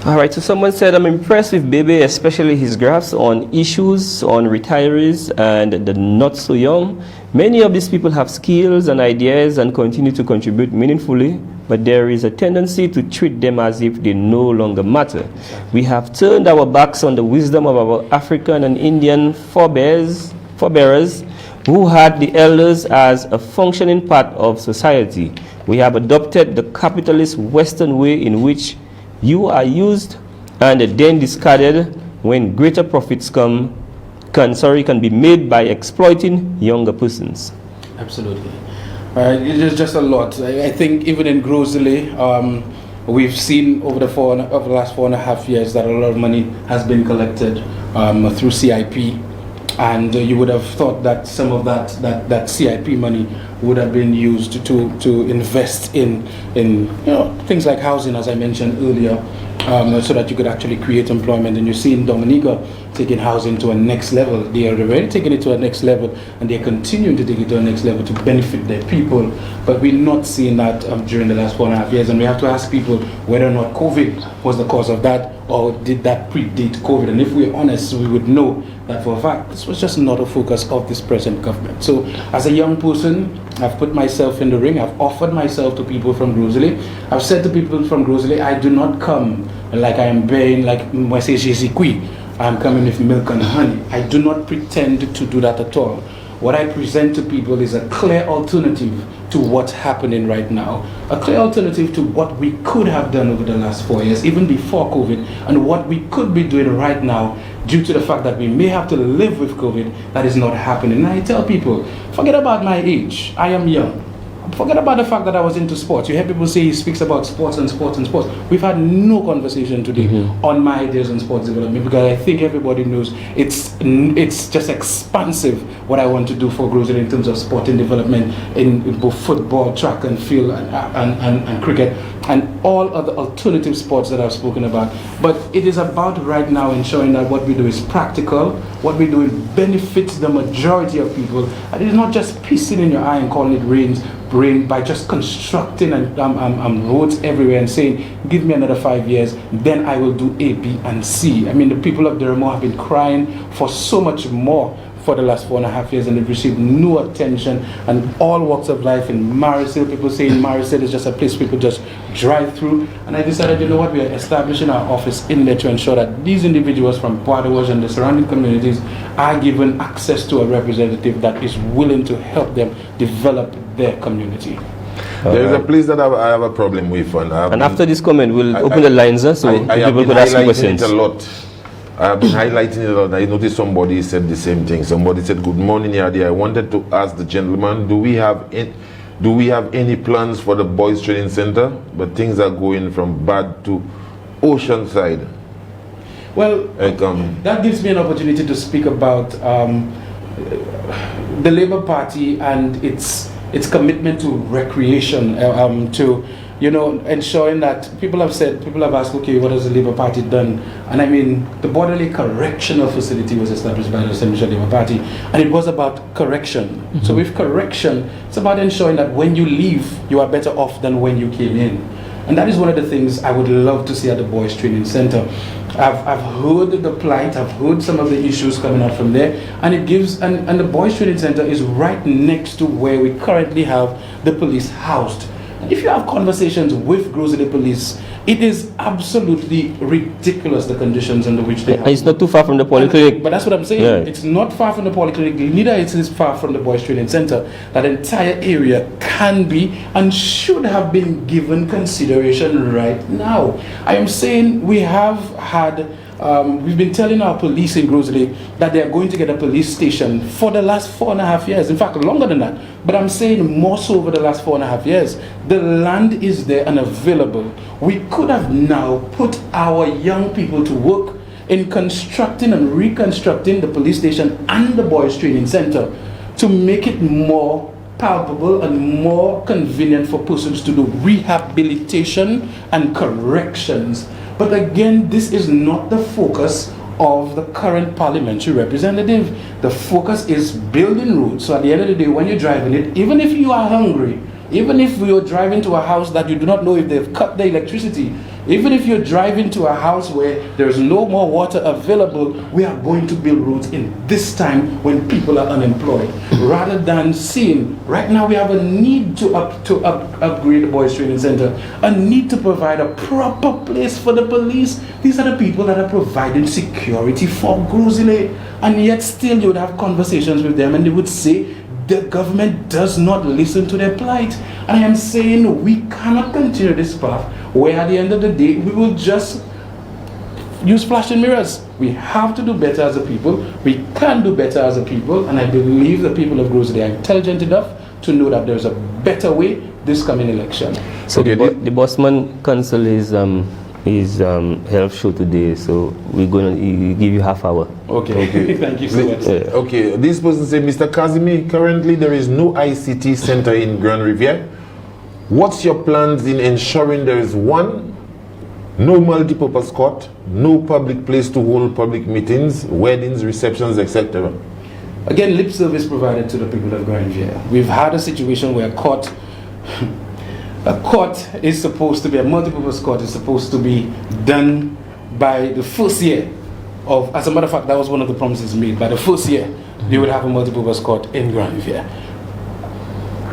All right, so someone said, I'm impressed with Bebe, especially his graphs on issues, on retirees and the not so young. Many of these people have skills and ideas and continue to contribute meaningfully, but there is a tendency to treat them as if they no longer matter. We have turned our backs on the wisdom of our African and Indian forebears who had the elders as a functioning part of society. We have adopted the capitalist Western way in which you are used and then discarded when greater profits can be made by exploiting younger persons. Absolutely. It is just a lot. I think even in Grosley, we've seen over the last 4.5 years that a lot of money has been collected through CIP. And you would have thought that some of that CIP money would have been used to invest in things like housing, as I mentioned earlier, so that you could actually create employment. And you're seeing Dominica taking housing to a next level. They are already taking it to a next level, and they're continuing to take it to a next level to benefit their people. But we're not seeing that during the last 4.5 years, and we have to ask people whether or not COVID was the cause of that, or did that predate COVID? And if we're honest, we would know that for a fact this was just not a focus of this present government. So as a young person, I've put myself in the ring. I've offered myself to people from Grosley. I've said to people from Grosley, I do not come like I am being like I say Jésus. I'm coming with milk and honey. I do not pretend to do that at all. What I present to people is a clear alternative to what's happening right now, a clear alternative to what we could have done over the last 4 years, even before COVID, and what we could be doing right now due to the fact that we may have to live with COVID that is not happening. And I tell people, forget about my age. I am young. Forget about the fact that I was into sports. You hear people say he speaks about sports and sports and sports. We've had no conversation today on my ideas on sports development, because I think everybody knows it's just expansive what I want to do for Grosley in terms of sporting development in both football, track and field, and cricket, and all other alternative sports that I've spoken about. But it is about right now ensuring that what we do is practical, what we do benefits the majority of people, and it is not just pissing in your eye and calling it rain by just constructing roads everywhere and saying, give me another 5 years, then I will do A, B, and C. I mean, the people of Deremo have been crying for so much more for the last 4.5 years, and they've received no attention, and all walks of life in Marisil. People say Marisil is just a place people just drive through, and I decided, you know what, we are establishing our office in there to ensure that these individuals from Bois and the surrounding communities are given access to a representative that is willing to help them develop their community. There is a place that I have a problem with, and after this comment, we'll open the lines, so people could ask questions. It a lot. I have been highlighting it a lot. I noticed somebody said the same thing. Somebody said, "Good morning, Yadi. I wanted to ask the gentleman, do we have any plans for the boys training center? But things are going from bad to Oceanside." Well, that gives me an opportunity to speak about the Labour Party and its commitment to recreation, to ensuring that people have asked, okay, what has the Labour Party done? And I mean, the Borderley Correctional Facility was established by the Central Labour Party, and it was about correction. So with correction, it's about ensuring that when you leave, you are better off than when you came in. And that is one of the things I would love to see at the Boys Training Center. I've heard the plight, I've heard some of the issues coming out from there, and it gives, and the Boys Training Center is right next to where we currently have the police housed. If you have conversations with Grosley Police, it is absolutely ridiculous, the conditions under which they have. It's not too far from the polyclinic. But that's what I'm saying. Yeah. It's not far from the polyclinic, neither is it far from the Boys Training Center. That entire area can be and should have been given consideration right now. I am saying we have had we've been telling our police in Grosley that they are going to get a police station for the last 4.5 years. In fact, longer than that. But I'm saying more so over the last 4.5 years. The land is there and available. We could have now put our young people to work in constructing and reconstructing the police station and the Boys Training Center to make it more palpable and more convenient for persons to do rehabilitation and corrections. But again, this is not the focus of the current parliamentary representative. The focus is building roads. So at the end of the day, when you're driving it, even if you are hungry, even if you're driving to a house that you do not know if they've cut the electricity, even if you're driving to a house where there's no more water available, we are going to build roads in this time when people are unemployed. Rather than seeing, right now we have a need to upgrade the Boys Training Center, a need to provide a proper place for the police. These are the people that are providing security for Grozile. And yet still you would have conversations with them and they would say, the government does not listen to their plight. And I am saying we cannot continue this path where at the end of the day we will just use flashing mirrors. We have to do better as a people. We can do better as a people, and I believe the people of Grozile are intelligent enough to know that there's a better way this coming election. So the Bossman Council is health show today, so we're going to give you half hour. Okay. Thank you so much. Okay, this person say, Mr. Casimir, currently there is no ICT center in Grand Riviere. What's your plans in ensuring there is one, no multi-purpose court, no public place to hold public meetings, weddings, receptions, etc.? Again, lip service provided to the people of Grand Riviere. We've had a situation where a court is supposed to be, a multi-purpose court is supposed to be done by the first year of, as a matter of fact, that was one of the promises made. By the first year, they would have a multi-purpose court in Grand Riviere.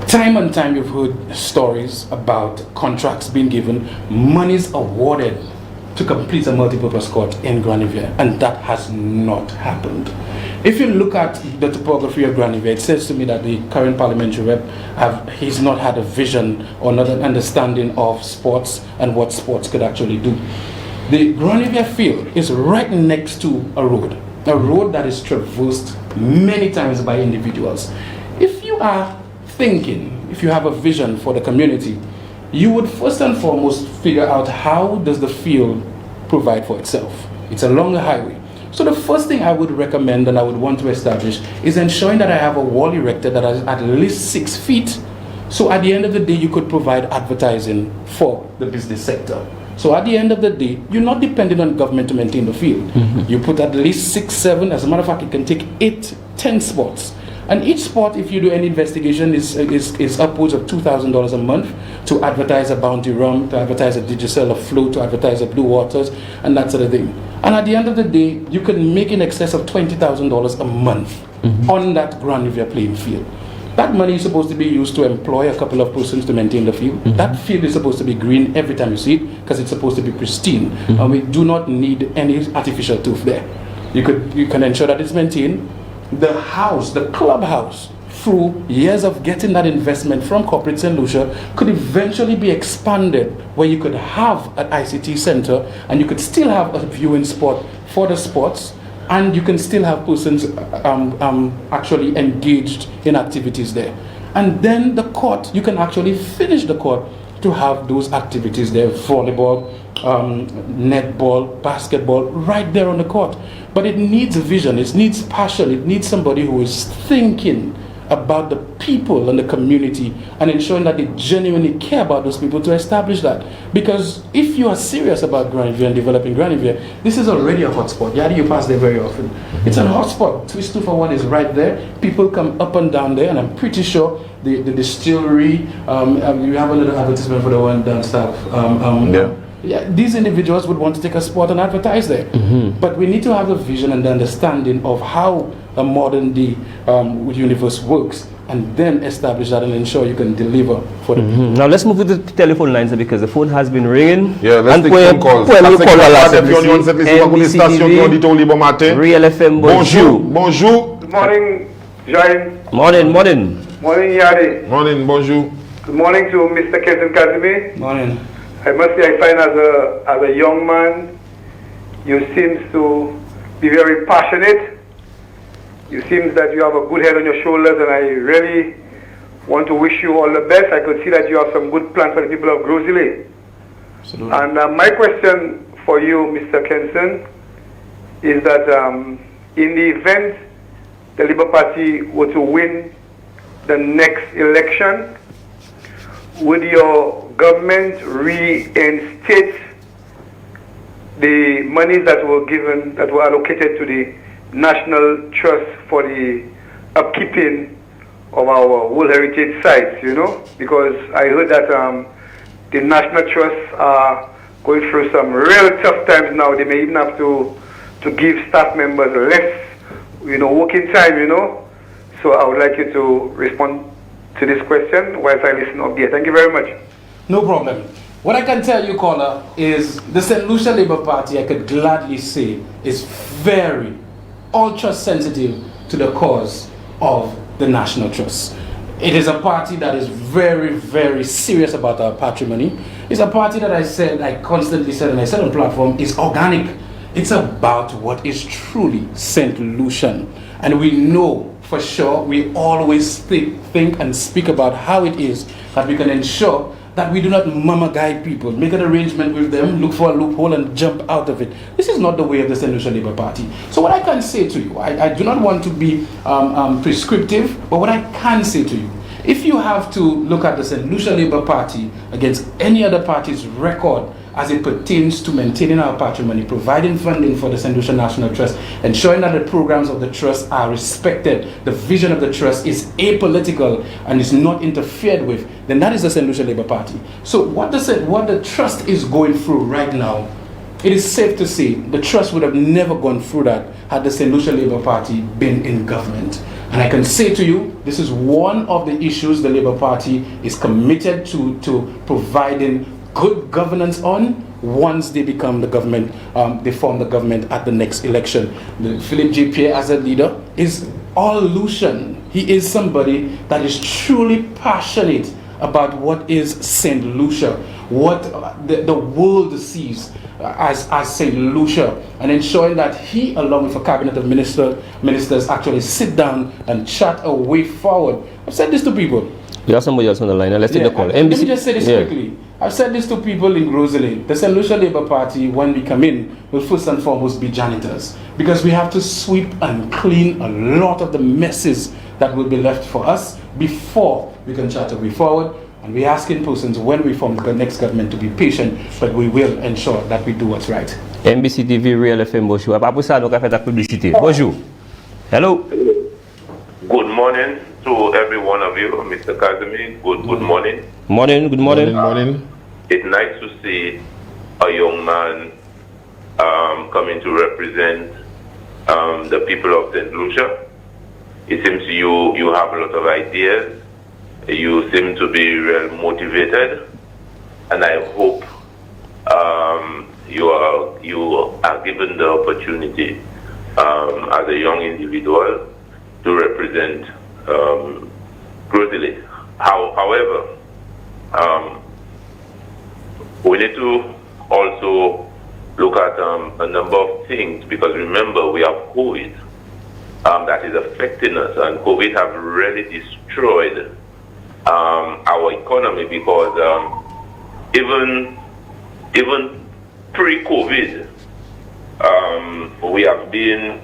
Time and time you've heard stories about contracts being given, monies awarded to complete a multi-purpose court in Grand Riviere, and that has not happened. If you look at the topography of Grand Riviere, it says to me that the current parliamentary rep, he's not had a vision or not an understanding of sports and what sports could actually do. The Grand Riviere field is right next to a road that is traversed many times by individuals. If you are thinking, if you have a vision for the community, you would first and foremost figure out how does the field provide for itself. It's along a highway. So the first thing I would recommend and I would want to establish is ensuring that I have a wall erected that is at least 6 feet. So at the end of the day, you could provide advertising for the business sector. So at the end of the day, you're not dependent on government to maintain the field. You put at least 6, 7, as a matter of fact, it can take 8, 10 spots. And each spot, if you do any investigation, is upwards of $2,000 a month to advertise a Bounty Rum, to advertise a Digicel, a Float, to advertise a Blue Waters, and that sort of thing. And at the end of the day, you can make in excess of $20,000 a month on that Grand Riviere playing field. That money is supposed to be used to employ a couple of persons to maintain the field. That field is supposed to be green every time you see it because it's supposed to be pristine. And we do not need any artificial turf there. You can ensure that it's maintained. The house, the clubhouse, through years of getting that investment from corporate St. Lucia, could eventually be expanded where you could have an ICT center and you could still have a viewing spot for the sports, and you can still have persons actually engaged in activities there. And then the court, you can actually finish the court to have those activities there, volleyball, netball, basketball, right there on the court. But it needs a vision, it needs passion, it needs somebody who is thinking about the people and the community and ensuring that they genuinely care about those people to establish that. Because if you are serious about Grand Riviere and developing Grand Riviere, this is already a hotspot. Yeah, you pass there very often. It's a hotspot. Twist 241 is right there. People come up and down there, and I'm pretty sure the distillery, you have a little advertisement for the one down south. Yeah, these individuals would want to take a spot and advertise there. But we need to have a vision and the understanding of how a modern day universe works, and then establish that and ensure you can deliver for the people. Now let's move to the telephone lines because the phone has been ringing. Yeah, let's take phone calls. Real FM, bonjour. Bonjour. Good morning, Jain. Morning. Morning, Yadi. Morning, bonjour. Good morning to Mr. Kenson Casimir. Morning. I must say, I find as a young man, you seem to be very passionate. You seem that you have a good head on your shoulders, and I really want to wish you all the best. I could see that you have some good plans for the people of Grozile. Absolutely. And my question for you, Mr. Kenson, is that in the event the Labour Party were to win the next election, would your government reinstate the monies that were given, that were allocated to the National Trust for the upkeeping of our World Heritage sites, you know? Because I heard that the National Trusts are going through some real tough times now. They may even have to give staff members less, you know, working time, you know? So I would like you to respond to this question whilst I listen up here. Thank you very much. No problem. What I can tell you, caller, is the St. Lucia Labour Party, I could gladly say, is very ultra sensitive to the cause of the National Trust. It is a party that is very, very serious about our patrimony. It's a party that I constantly said, and I said on platform, is organic. It's about what is truly St. Lucian. And we know for sure, we always think and speak about how it is that we can ensure that we do not mama guide people, make an arrangement with them, look for a loophole and jump out of it. This is not the way of the St. Lucia Labour Party. So what I can say to you, I do not want to be prescriptive, but what I can say to you, if you have to look at the St. Lucia Labour Party against any other party's record as it pertains to maintaining our patrimony, providing funding for the St. Lucia National Trust, ensuring that the programs of the trust are respected, the vision of the trust is apolitical and is not interfered with, then that is the St. Lucia Labour Party. So what the trust is going through right now, it is safe to say the trust would have never gone through that had the St. Lucia Labour Party been in government. And I can say to you, this is one of the issues the Labour Party is committed to providing good governance on once they become the government, they form the government at the next election. Philip J. Pierre as a leader is all Lucian. He is somebody that is truly passionate about what is St. Lucia, what the world sees as St. Lucia, and ensuring that he, along with a cabinet of ministers, actually sit down and chart a way forward. I've said this to people. You have somebody else on the line. Let's take the call. Let me just say this quickly. I've said this to people in Rosalie. The St. Lucia Labour Party, when we come in, will first and foremost be janitors. Because we have to sweep and clean a lot of the messes that will be left for us before we can chart a way forward. And we're asking persons when we form the next government to be patient, but we will ensure that we do what's right. MBC TV Real FM, bonjour. Après ça, nous avons fait la publicité. Bonjour. Hello. Good morning to every one of you, Mr. Casimir. Good morning. Morning, good morning. Morning. It's nice to see a young man coming to represent the people of St. Lucia. It seems you have a lot of ideas. You seem to be real motivated, and I hope you are given the opportunity as a young individual to represent Rosalie. However, we need to also look at a number of things, because remember, we have COVID that is affecting us, and COVID have really destroyed our economy, because even pre-COVID, we have been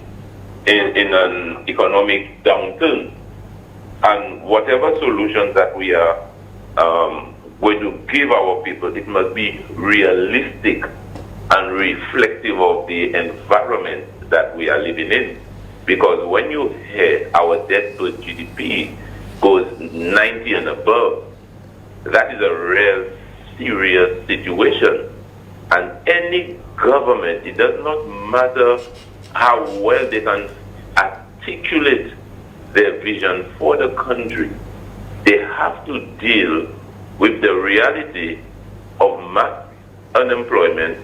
in an economic downturn, and whatever solutions that we are going to give our people, it must be realistic and reflective of the environment that we are living in. Because when you hear our debt to GDP goes 90 and above, that is a real serious situation. And any government, it does not matter how well they can articulate their vision for the country, they have to deal with the reality of mass unemployment,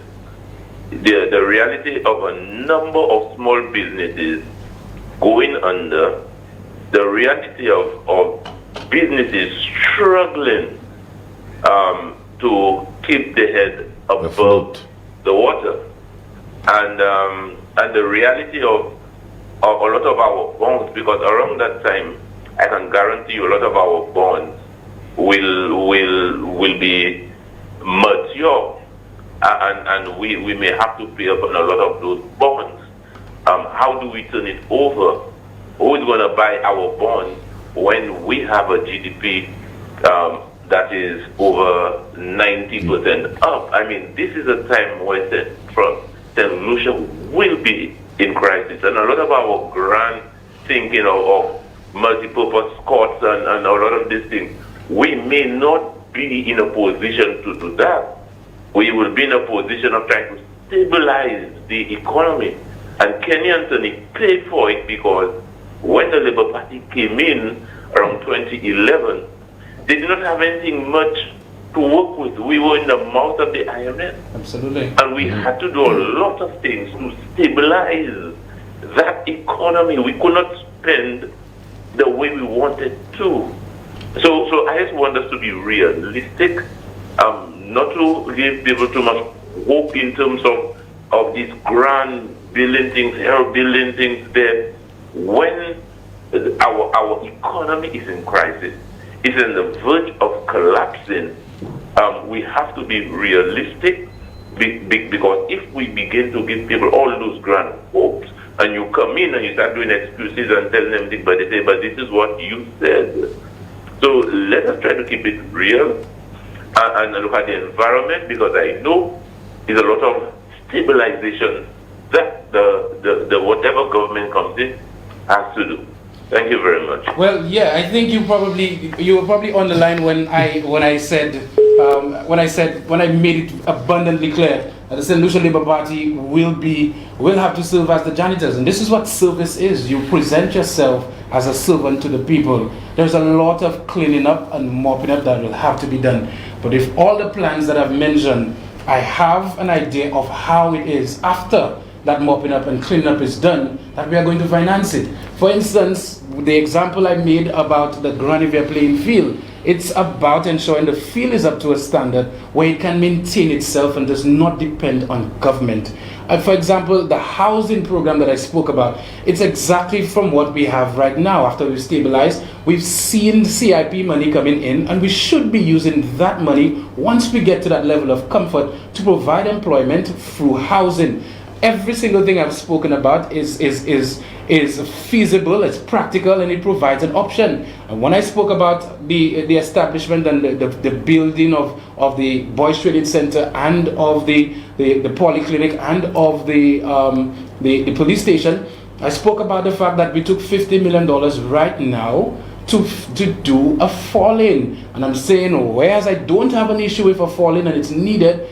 the reality of a number of small businesses going under, the reality of businesses struggling to keep the head above the water, and the reality of a lot of our bonds, because around that time, I can guarantee you a lot of our bonds will be mature, and we may have to pay up on a lot of those bonds. How do we turn it over? Who is going to buy our bonds when we have a GDP that is over 90% up. I mean, this is a time where St. Lucia will be in crisis, and a lot of our grand thinking of multi-purpose courts and a lot of these things, we may not be in a position to do that. We will be in a position of trying to stabilize the economy. And Kenny Anthony paid for it because when the Labour Party came in around 2011, they did not have anything much to work with. We were in the mouth of the IMF. Absolutely. And we had to do a lot of things to stabilize that economy. We could not spend the way we wanted to. So I just want us to be realistic, not to give people too much hope in terms of these grand building things here, building things there. When our economy is in crisis, it's on the verge of collapsing, we have to be realistic, because if we begin to give people all those grand hopes, and you come in and you start doing excuses and telling them things, but they say, but this is what you said. So let us try to keep it real and look at the environment, because I know there's a lot of stabilization that the whatever government comes in has to do. Thank you very much. Well, yeah, I think you were probably on the line when I made it abundantly clear that the St. Lucia Labour Party will have to serve as the janitors, and this is what service is. You present yourself as a servant to the people. There's a lot of cleaning up and mopping up that will have to be done. But if all the plans that I've mentioned, I have an idea of how it is after that mopping up and cleaning up is done, that we are going to finance it. For instance, the example I made about the Granivier playing field, it's about ensuring the field is up to a standard where it can maintain itself and does not depend on government. For example, the housing program that I spoke about, it's exactly from what we have right now. After we've stabilized, we've seen CIP money coming in, and we should be using that money once we get to that level of comfort to provide employment through housing. Every single thing I've spoken about is feasible, it's practical, and it provides an option. And when I spoke about the establishment and the building of the Boys Training Center and of the polyclinic and of the police station, I spoke about the fact that we took $50 million right now to do a fall-in. And I'm saying, whereas I don't have an issue with a fall-in and it's needed,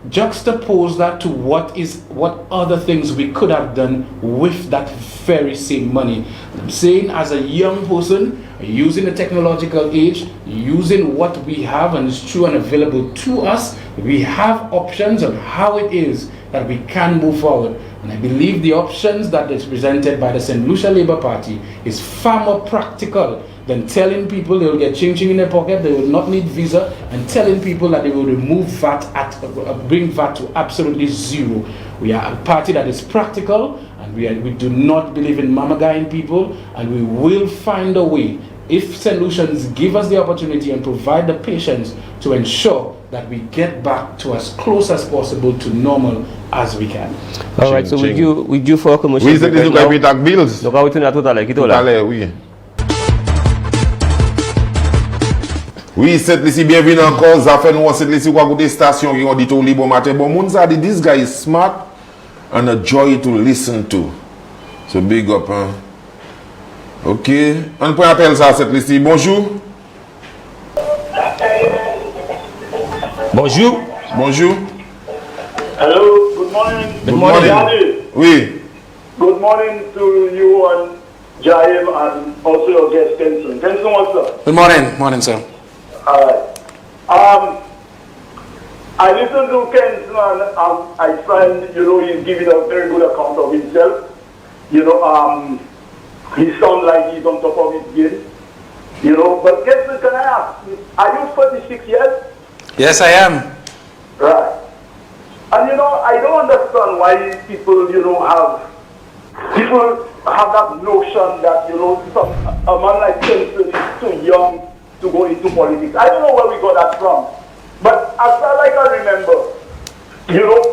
juxtapose that to what other things we could have done with that very same money. I'm saying, as a young person, using the technological age, using what we have and is true and available to us, we have options on how it is that we can move forward. And I believe the options that is presented by the St. Lucia Labour Party is far more practical than telling people they will get ching-ching in their pocket, they will not need visa, and telling people that they will remove VAT, bring VAT to absolutely zero. We are a party that is practical, and we do not believe in mamagaying people, and we will find a way, if St. Lucians give us the opportunity and provide the patience, to ensure that we get back to as close as possible to normal as we can. All right, so we do for commercial. Oui, c'est des gens qui payent bills. Donc, on va retourner à tout à l'heure. Tout à l'heure, oui. Oui, c'est Lisi, bienvenue encore. Zafe, nous, c'est Lisi, quoi, des stations qui ont dit tout libre matin. Bon, moun sa dit, this guy is smart and a joy to listen to. So big up, hein. Ok. On peut appeler ça, c'est Lisi. Bonjour. Bonjour. Bonjour. Hello, good morning. Good morning. Jai. Oui. Good morning to you and Jaim and also your guest Kenson. Kenson, what's up? Good morning. Morning, sir. I listened to Kenson and I find, he's giving a very good account of himself. He sounds like he's on top of his game. But Kenson, can I ask, are you 46 years? Yes, I am. Right. And I don't understand why people, have that notion that, a man like Kenson is too young to go into politics. I don't know where we got that from. But as far as I can remember,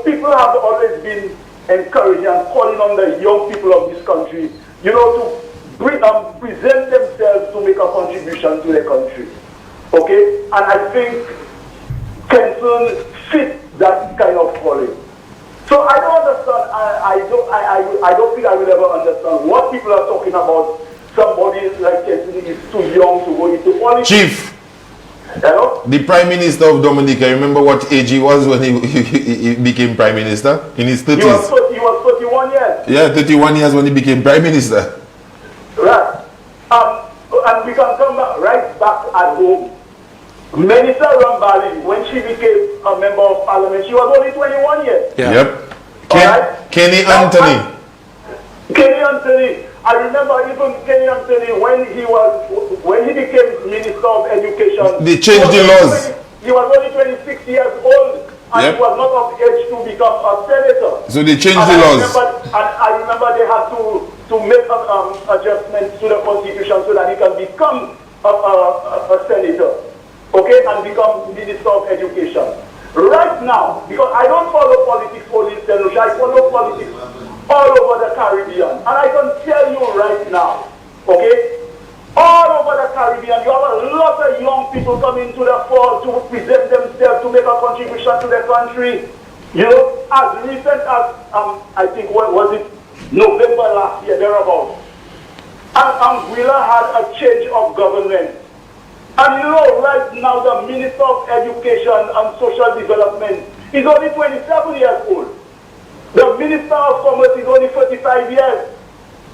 people have always been encouraging and calling on the young people of this country, to present themselves to make a contribution to the country. Okay? And I think Kenson fits that kind of calling. So I don't understand, I don't think I will ever understand what people are talking about. Somebody like Kenson is too young to go into politics. Chief, Hello? the Prime Minister of Dominica, remember what age he was when he became Prime Minister? In his 30s. He was 31 years. Yeah, 31 years when he became Prime Minister. Right. And we can come back right back at home. Minister Rambali, when she became a member of parliament, she was only 21 years. Yeah. Yep. Alright? Kenny Anthony. Kenny Anthony. I remember even Kenny Anthony when he became Minister of Education. They changed the laws. He was only 26 years old and Yep. he was not of age to become a senator. So they changed the laws. I remember they had to make adjustments to the constitution so that he can become a senator. Okay, and become Minister of Education. Right now, because I don't follow politics only in St. Lucia, I follow politics all over the Caribbean. And I can tell you right now, okay, all over the Caribbean, you have a lot of young people coming to the fore to present themselves, to make a contribution to the country. You know, as recent as, I think, what was it, November last year, thereabouts. And Anguilla had a change of government. And you know, right now, the Minister of Education and Social Development is only 27 years old. The Minister of Commerce is only 35 years.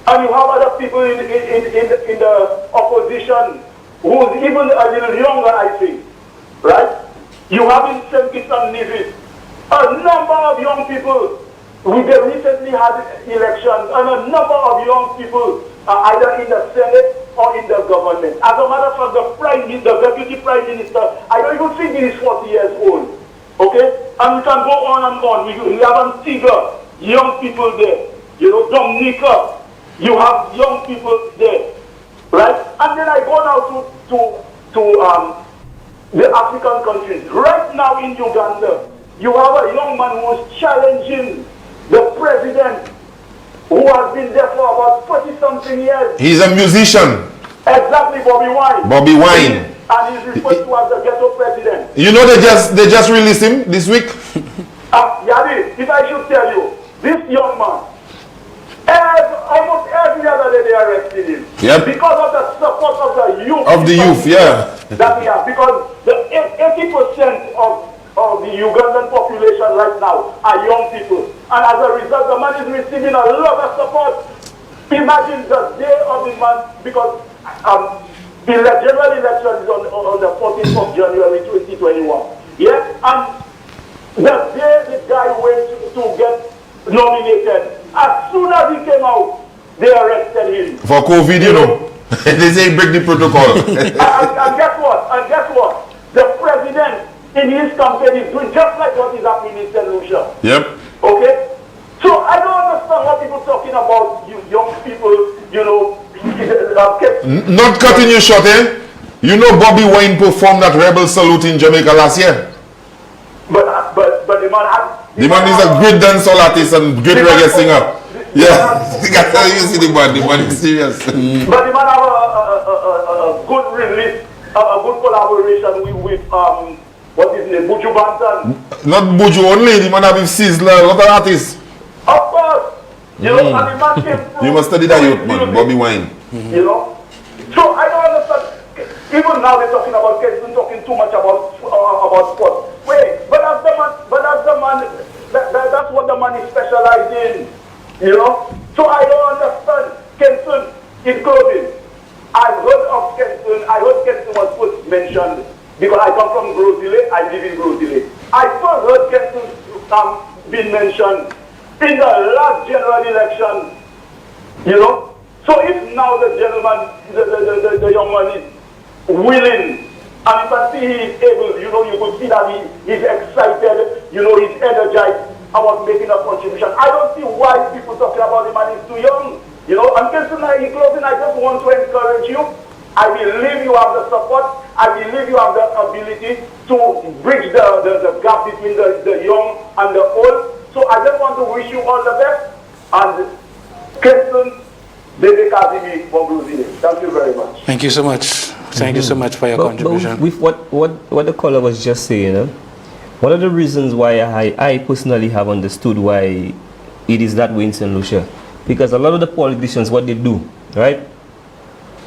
And you have other people in the opposition who's even a little younger, I think. Right? You have in St. Kitts and Nevis a number of young people. We recently had elections, and a number of young people are either in the Senate or in the government. As a matter of fact, the Deputy Prime Minister, I don't even think he is 40 years old. Okay? And we can go on and on. We have Antigua, young people there. You know, Dominica, you have young people there. Right? And then I go now to the African countries. Right now in Uganda, you have a young man who is challenging the president, who has been there for about 40-something years. He's a musician. Exactly, Bobby Wine. Bobby Wine. And he's referred to as the ghetto president. You know they just released him this week? Yadi, if I should tell you, this young man, almost every other day they arrested him. Yep. Because of the support of the youth. Of the youth, yeah. That we have. Because the 80% of the Ugandan population right now are young people. And as a result, the man is receiving a lot of support. Imagine the day of the man, because the general election is on the 14th of January 2021. Yeah? And the day the guy went to get nominated, as soon as he came out, they arrested him. For COVID, you know. They say break the protocol. and guess what? The president in his campaign is doing just like what is happening in St. Lucia. Yep. Okay? So I don't understand what people talking about, you young people, you know. Not cutting you short, eh? You know Bobby Wine performed that Rebel Salute in Jamaica last year. But the man has... The man is a great dancehall artist and great reggae singer. Yeah. You see the man is serious. But the man have a good release, a good collaboration with what is it, Buju Banton. Not Buju only, the man have Sizzler, a lot of artists. Of course. You know, and the man came through. You must study that youth, man, Bobby Wine. You know? So I don't understand. Even now they're talking about Kenson, talking too much about sports. Wait, but that's what the man is specialized in. You know? So I don't understand. Kenson, in clothing. I heard Kenson was first mentioned because I come from Grosile, I live in Grosile. I first heard Kenson being mentioned in the last general election. You know? So if now the gentleman, the young man is willing, and you can see he is able, you know, you could see that he's excited, you know, he's energized about making a contribution. I don't see why people talking about him and he's too young. You know, and Kenson, in closing, I just want to encourage you. I believe you have the support. I believe you have the ability to bridge the gap between the young and the old. So I just want to wish you all the best. And Kenson, Baby Casimir from Brazil. Thank you very much. Thank you so much. Thank you so much for your contribution. But with what the caller was just saying, one of the reasons why I personally have understood why it is that way in St. Lucia, because a lot of the politicians, what they do, right?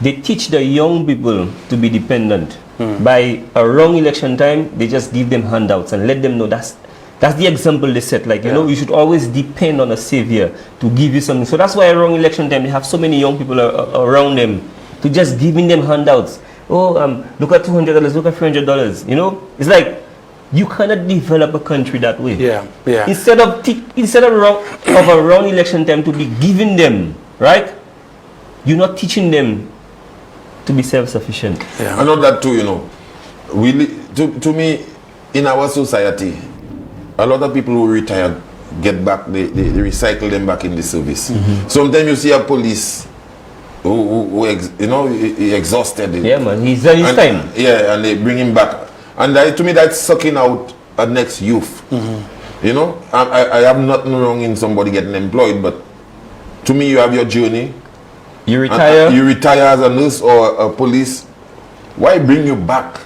They teach the young people to be dependent. By around election time, they just give them handouts and let them know that's the example they set. Like, you know, you should always depend on a savior to give you something. So that's why around election time, they have so many young people around them to just giving them handouts. Oh, look at $200, look at $300. You know, it's like you cannot develop a country that way. Yeah, yeah. Instead of around election time to be giving them, right? You're not teaching them to be self-sufficient. Yeah. I know that too, you know. To me, in our society, a lot of people who retire get back, they recycle them back in the service. Sometimes you see a police who he exhausted. Yeah, man, he's done his time. Yeah, and they bring him back. And to me, that's sucking out a next youth. You know, I have nothing wrong in somebody getting employed, but to me, you have your journey. You retire. You retire as a nurse or a police. Why bring you back?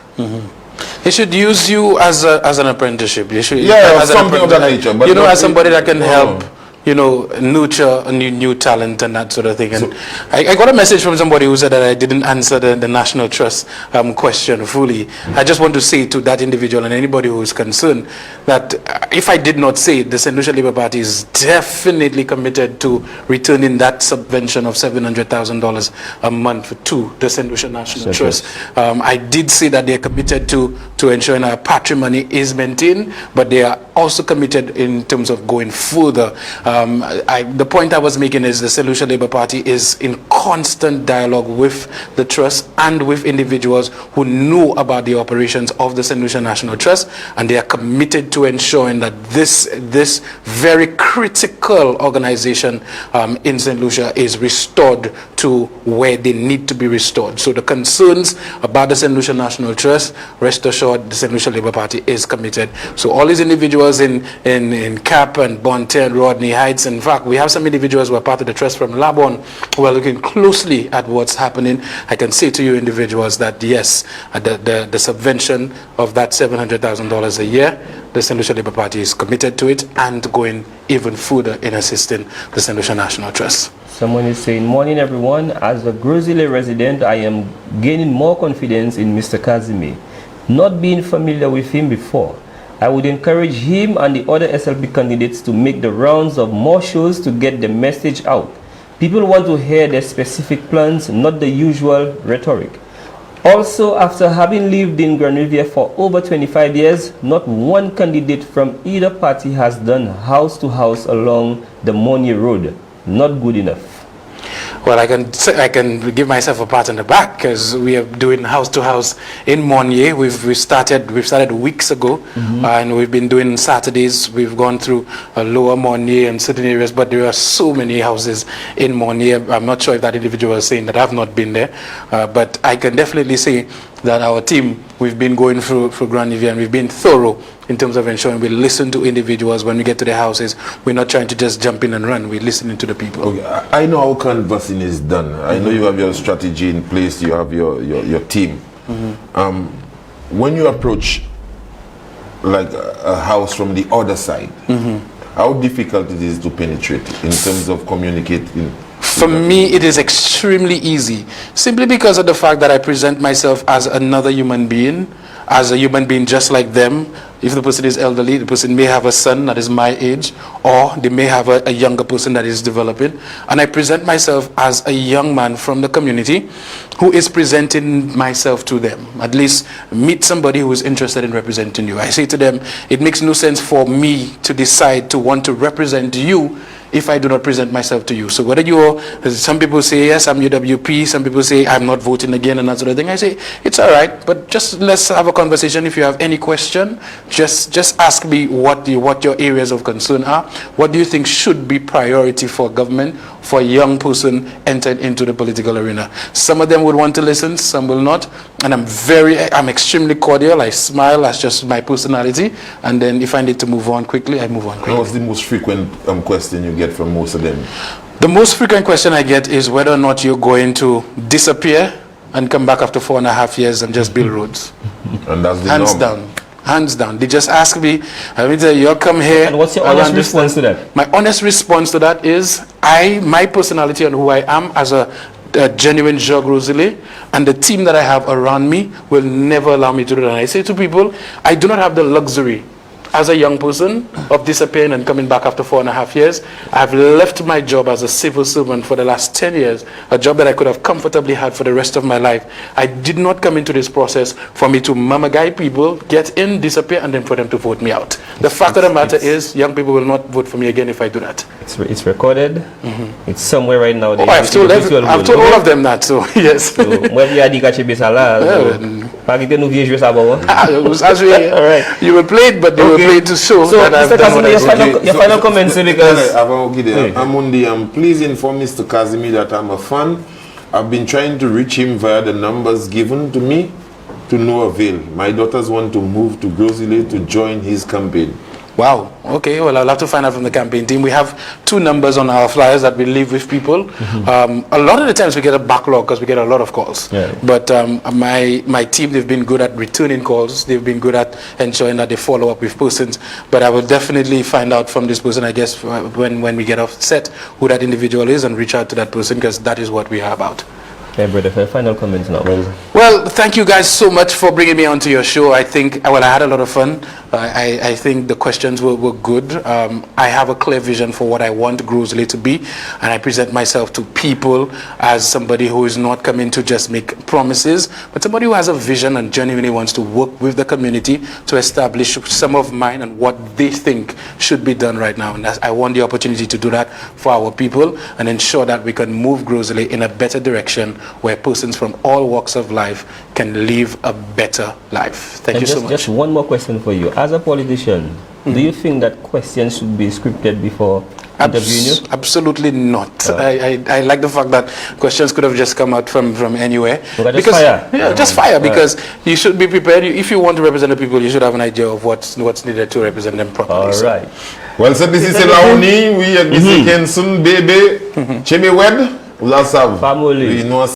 They should use you as an apprenticeship. They should, as something of that nature. But you know, as somebody that can help, you know, nurture a new talent and that sort of thing. And I got a message from somebody who said that I didn't answer the National Trust question fully. I just want to say to that individual and anybody who is concerned that if I did not say it, the St. Lucia Labour Party is definitely committed to returning that subvention of $700,000 a month to the St. Lucia National Trust. I did say that they're committed to ensuring our patrimony is maintained, but they are also committed in terms of going further. The point I was making is the St. Lucia Labour Party is in constant dialogue with the trust and with individuals who know about the operations of the St. Lucia National Trust, and they are committed to ensuring that this very critical organization in St. Lucia is restored to where they need to be restored. So the concerns about the St. Lucia National Trust, rest assured, the St. Lucia Labour Party is committed. So all these individuals in Cap and Bonte, Rodney Heights, in fact, we have some individuals who are part of the trust from Labon who are looking closely at what's happening. I can say to you individuals that yes, the subvention of that $700,000 a year, the St. Lucia Labour Party is committed to it and going even further in assisting the St. Lucia National Trust. Someone is saying, morning everyone, as a Grosile resident, I am gaining more confidence in Mr. Casimir. Not being familiar with him before, I would encourage him and the other SLP candidates to make the rounds of more shows to get the message out. People want to hear their specific plans, not the usual rhetoric. Also, after having lived in Granville for over 25 years, not one candidate from either party has done house to house along the Monnier Road. Not good enough. Well, I can give myself a pat on the back because we are doing house to house in Monnier. We've started weeks ago, and we've been doing Saturdays. We've gone through Lower Monnier and certain areas, but there are so many houses in Monnier. I'm not sure if that individual is saying that I've not been there, but I can definitely say that our team, we've been going through Granville and we've been thorough in terms of ensuring we listen to individuals when we get to their houses. We're not trying to just jump in and run. We're listening to the people. Okay. I know how canvassing is done. I know you have your strategy in place. You have your team. When you approach like a house from the other side, how difficult it is to penetrate in terms of communicating? For me, it is extremely easy, simply because of the fact that I present myself as another human being, as a human being just like them. If the person is elderly, the person may have a son that is my age, or they may have a younger person that is developing. And I present myself as a young man from the community who is presenting myself to them. At least meet somebody who is interested in representing you. I say to them, it makes no sense for me to decide to want to represent you if I do not present myself to you. So whether you're, some people say, yes, I'm UWP, some people say, I'm not voting again and that sort of thing. I say, it's all right, but just let's have a conversation. If you have any question, just ask me what your areas of concern are. What do you think should be priority for government, for a young person entered into the political arena? Some of them would want to listen, some will not. And I'm extremely cordial. I smile, that's just my personality. And then if I need to move on quickly, I move on quickly. What's the most frequent question you get from most of them? The most frequent question I get is whether or not you're going to disappear and come back after 4.5 years and just build roads. And that's the Hands norm. down. Hands down. They just ask me, I mean, you'll come here. And what's your honest response to that? My honest response to that is my personality and who I am as a genuine Joe Grosley, and the team that I have around me will never allow me to do that. And I say to people, I do not have the luxury as a young person of disappearing and coming back after 4.5 years. I've left my job as a civil servant for the last 10 years, a job that I could have comfortably had for the rest of my life. I did not come into this process for me to mama guy people, get in, disappear, and then for them to vote me out. The fact of the matter is, young people will not vote for me again if I do that. It's recorded. It's somewhere right now. I've told all of them that, so yes. You will play it, but they will play it to show that I've done what I your final comments, because please inform Mr. Casimir that I'm a fan. I've been trying to reach him via the numbers given to me to no avail. My daughters want to move to Grosley to join his campaign. Wow. Okay. Well, I'll have to find out from the campaign team. We have 2 numbers on our flyers that we leave with people. A lot of the times we get a backlog because we get a lot of calls. Yeah. But my team, they've been good at returning calls. They've been good at ensuring that they follow up with persons. But I will definitely find out from this person, I guess, when we get off set, who that individual is and reach out to that person, because that is what we are about. Okay, brother, for final comments now. Well, thank you guys so much for bringing me onto your show. I think, well, I had a lot of fun. I think the questions were good. I have a clear vision for what I want Grosley to be, and I present myself to people as somebody who is not coming to just make promises, but somebody who has a vision and genuinely wants to work with the community to establish some of mine and what they think should be done right now. And I want the opportunity to do that for our people and ensure that we can move Grosley in a better direction where persons from all walks of life can live a better life. Thank you so much. Just one more question for you. As a politician, do you think that questions should be scripted before interviewing you? Absolutely not. I like the fact that questions could have just come out from anywhere. Just fire. Yeah, just fire, because you should be prepared. If you want to represent the people, you should have an idea of what's needed to represent them properly. All right. Well, so this is Laoni, we are Kenson, baby, Chemi Wed, Ulasav. Family. We know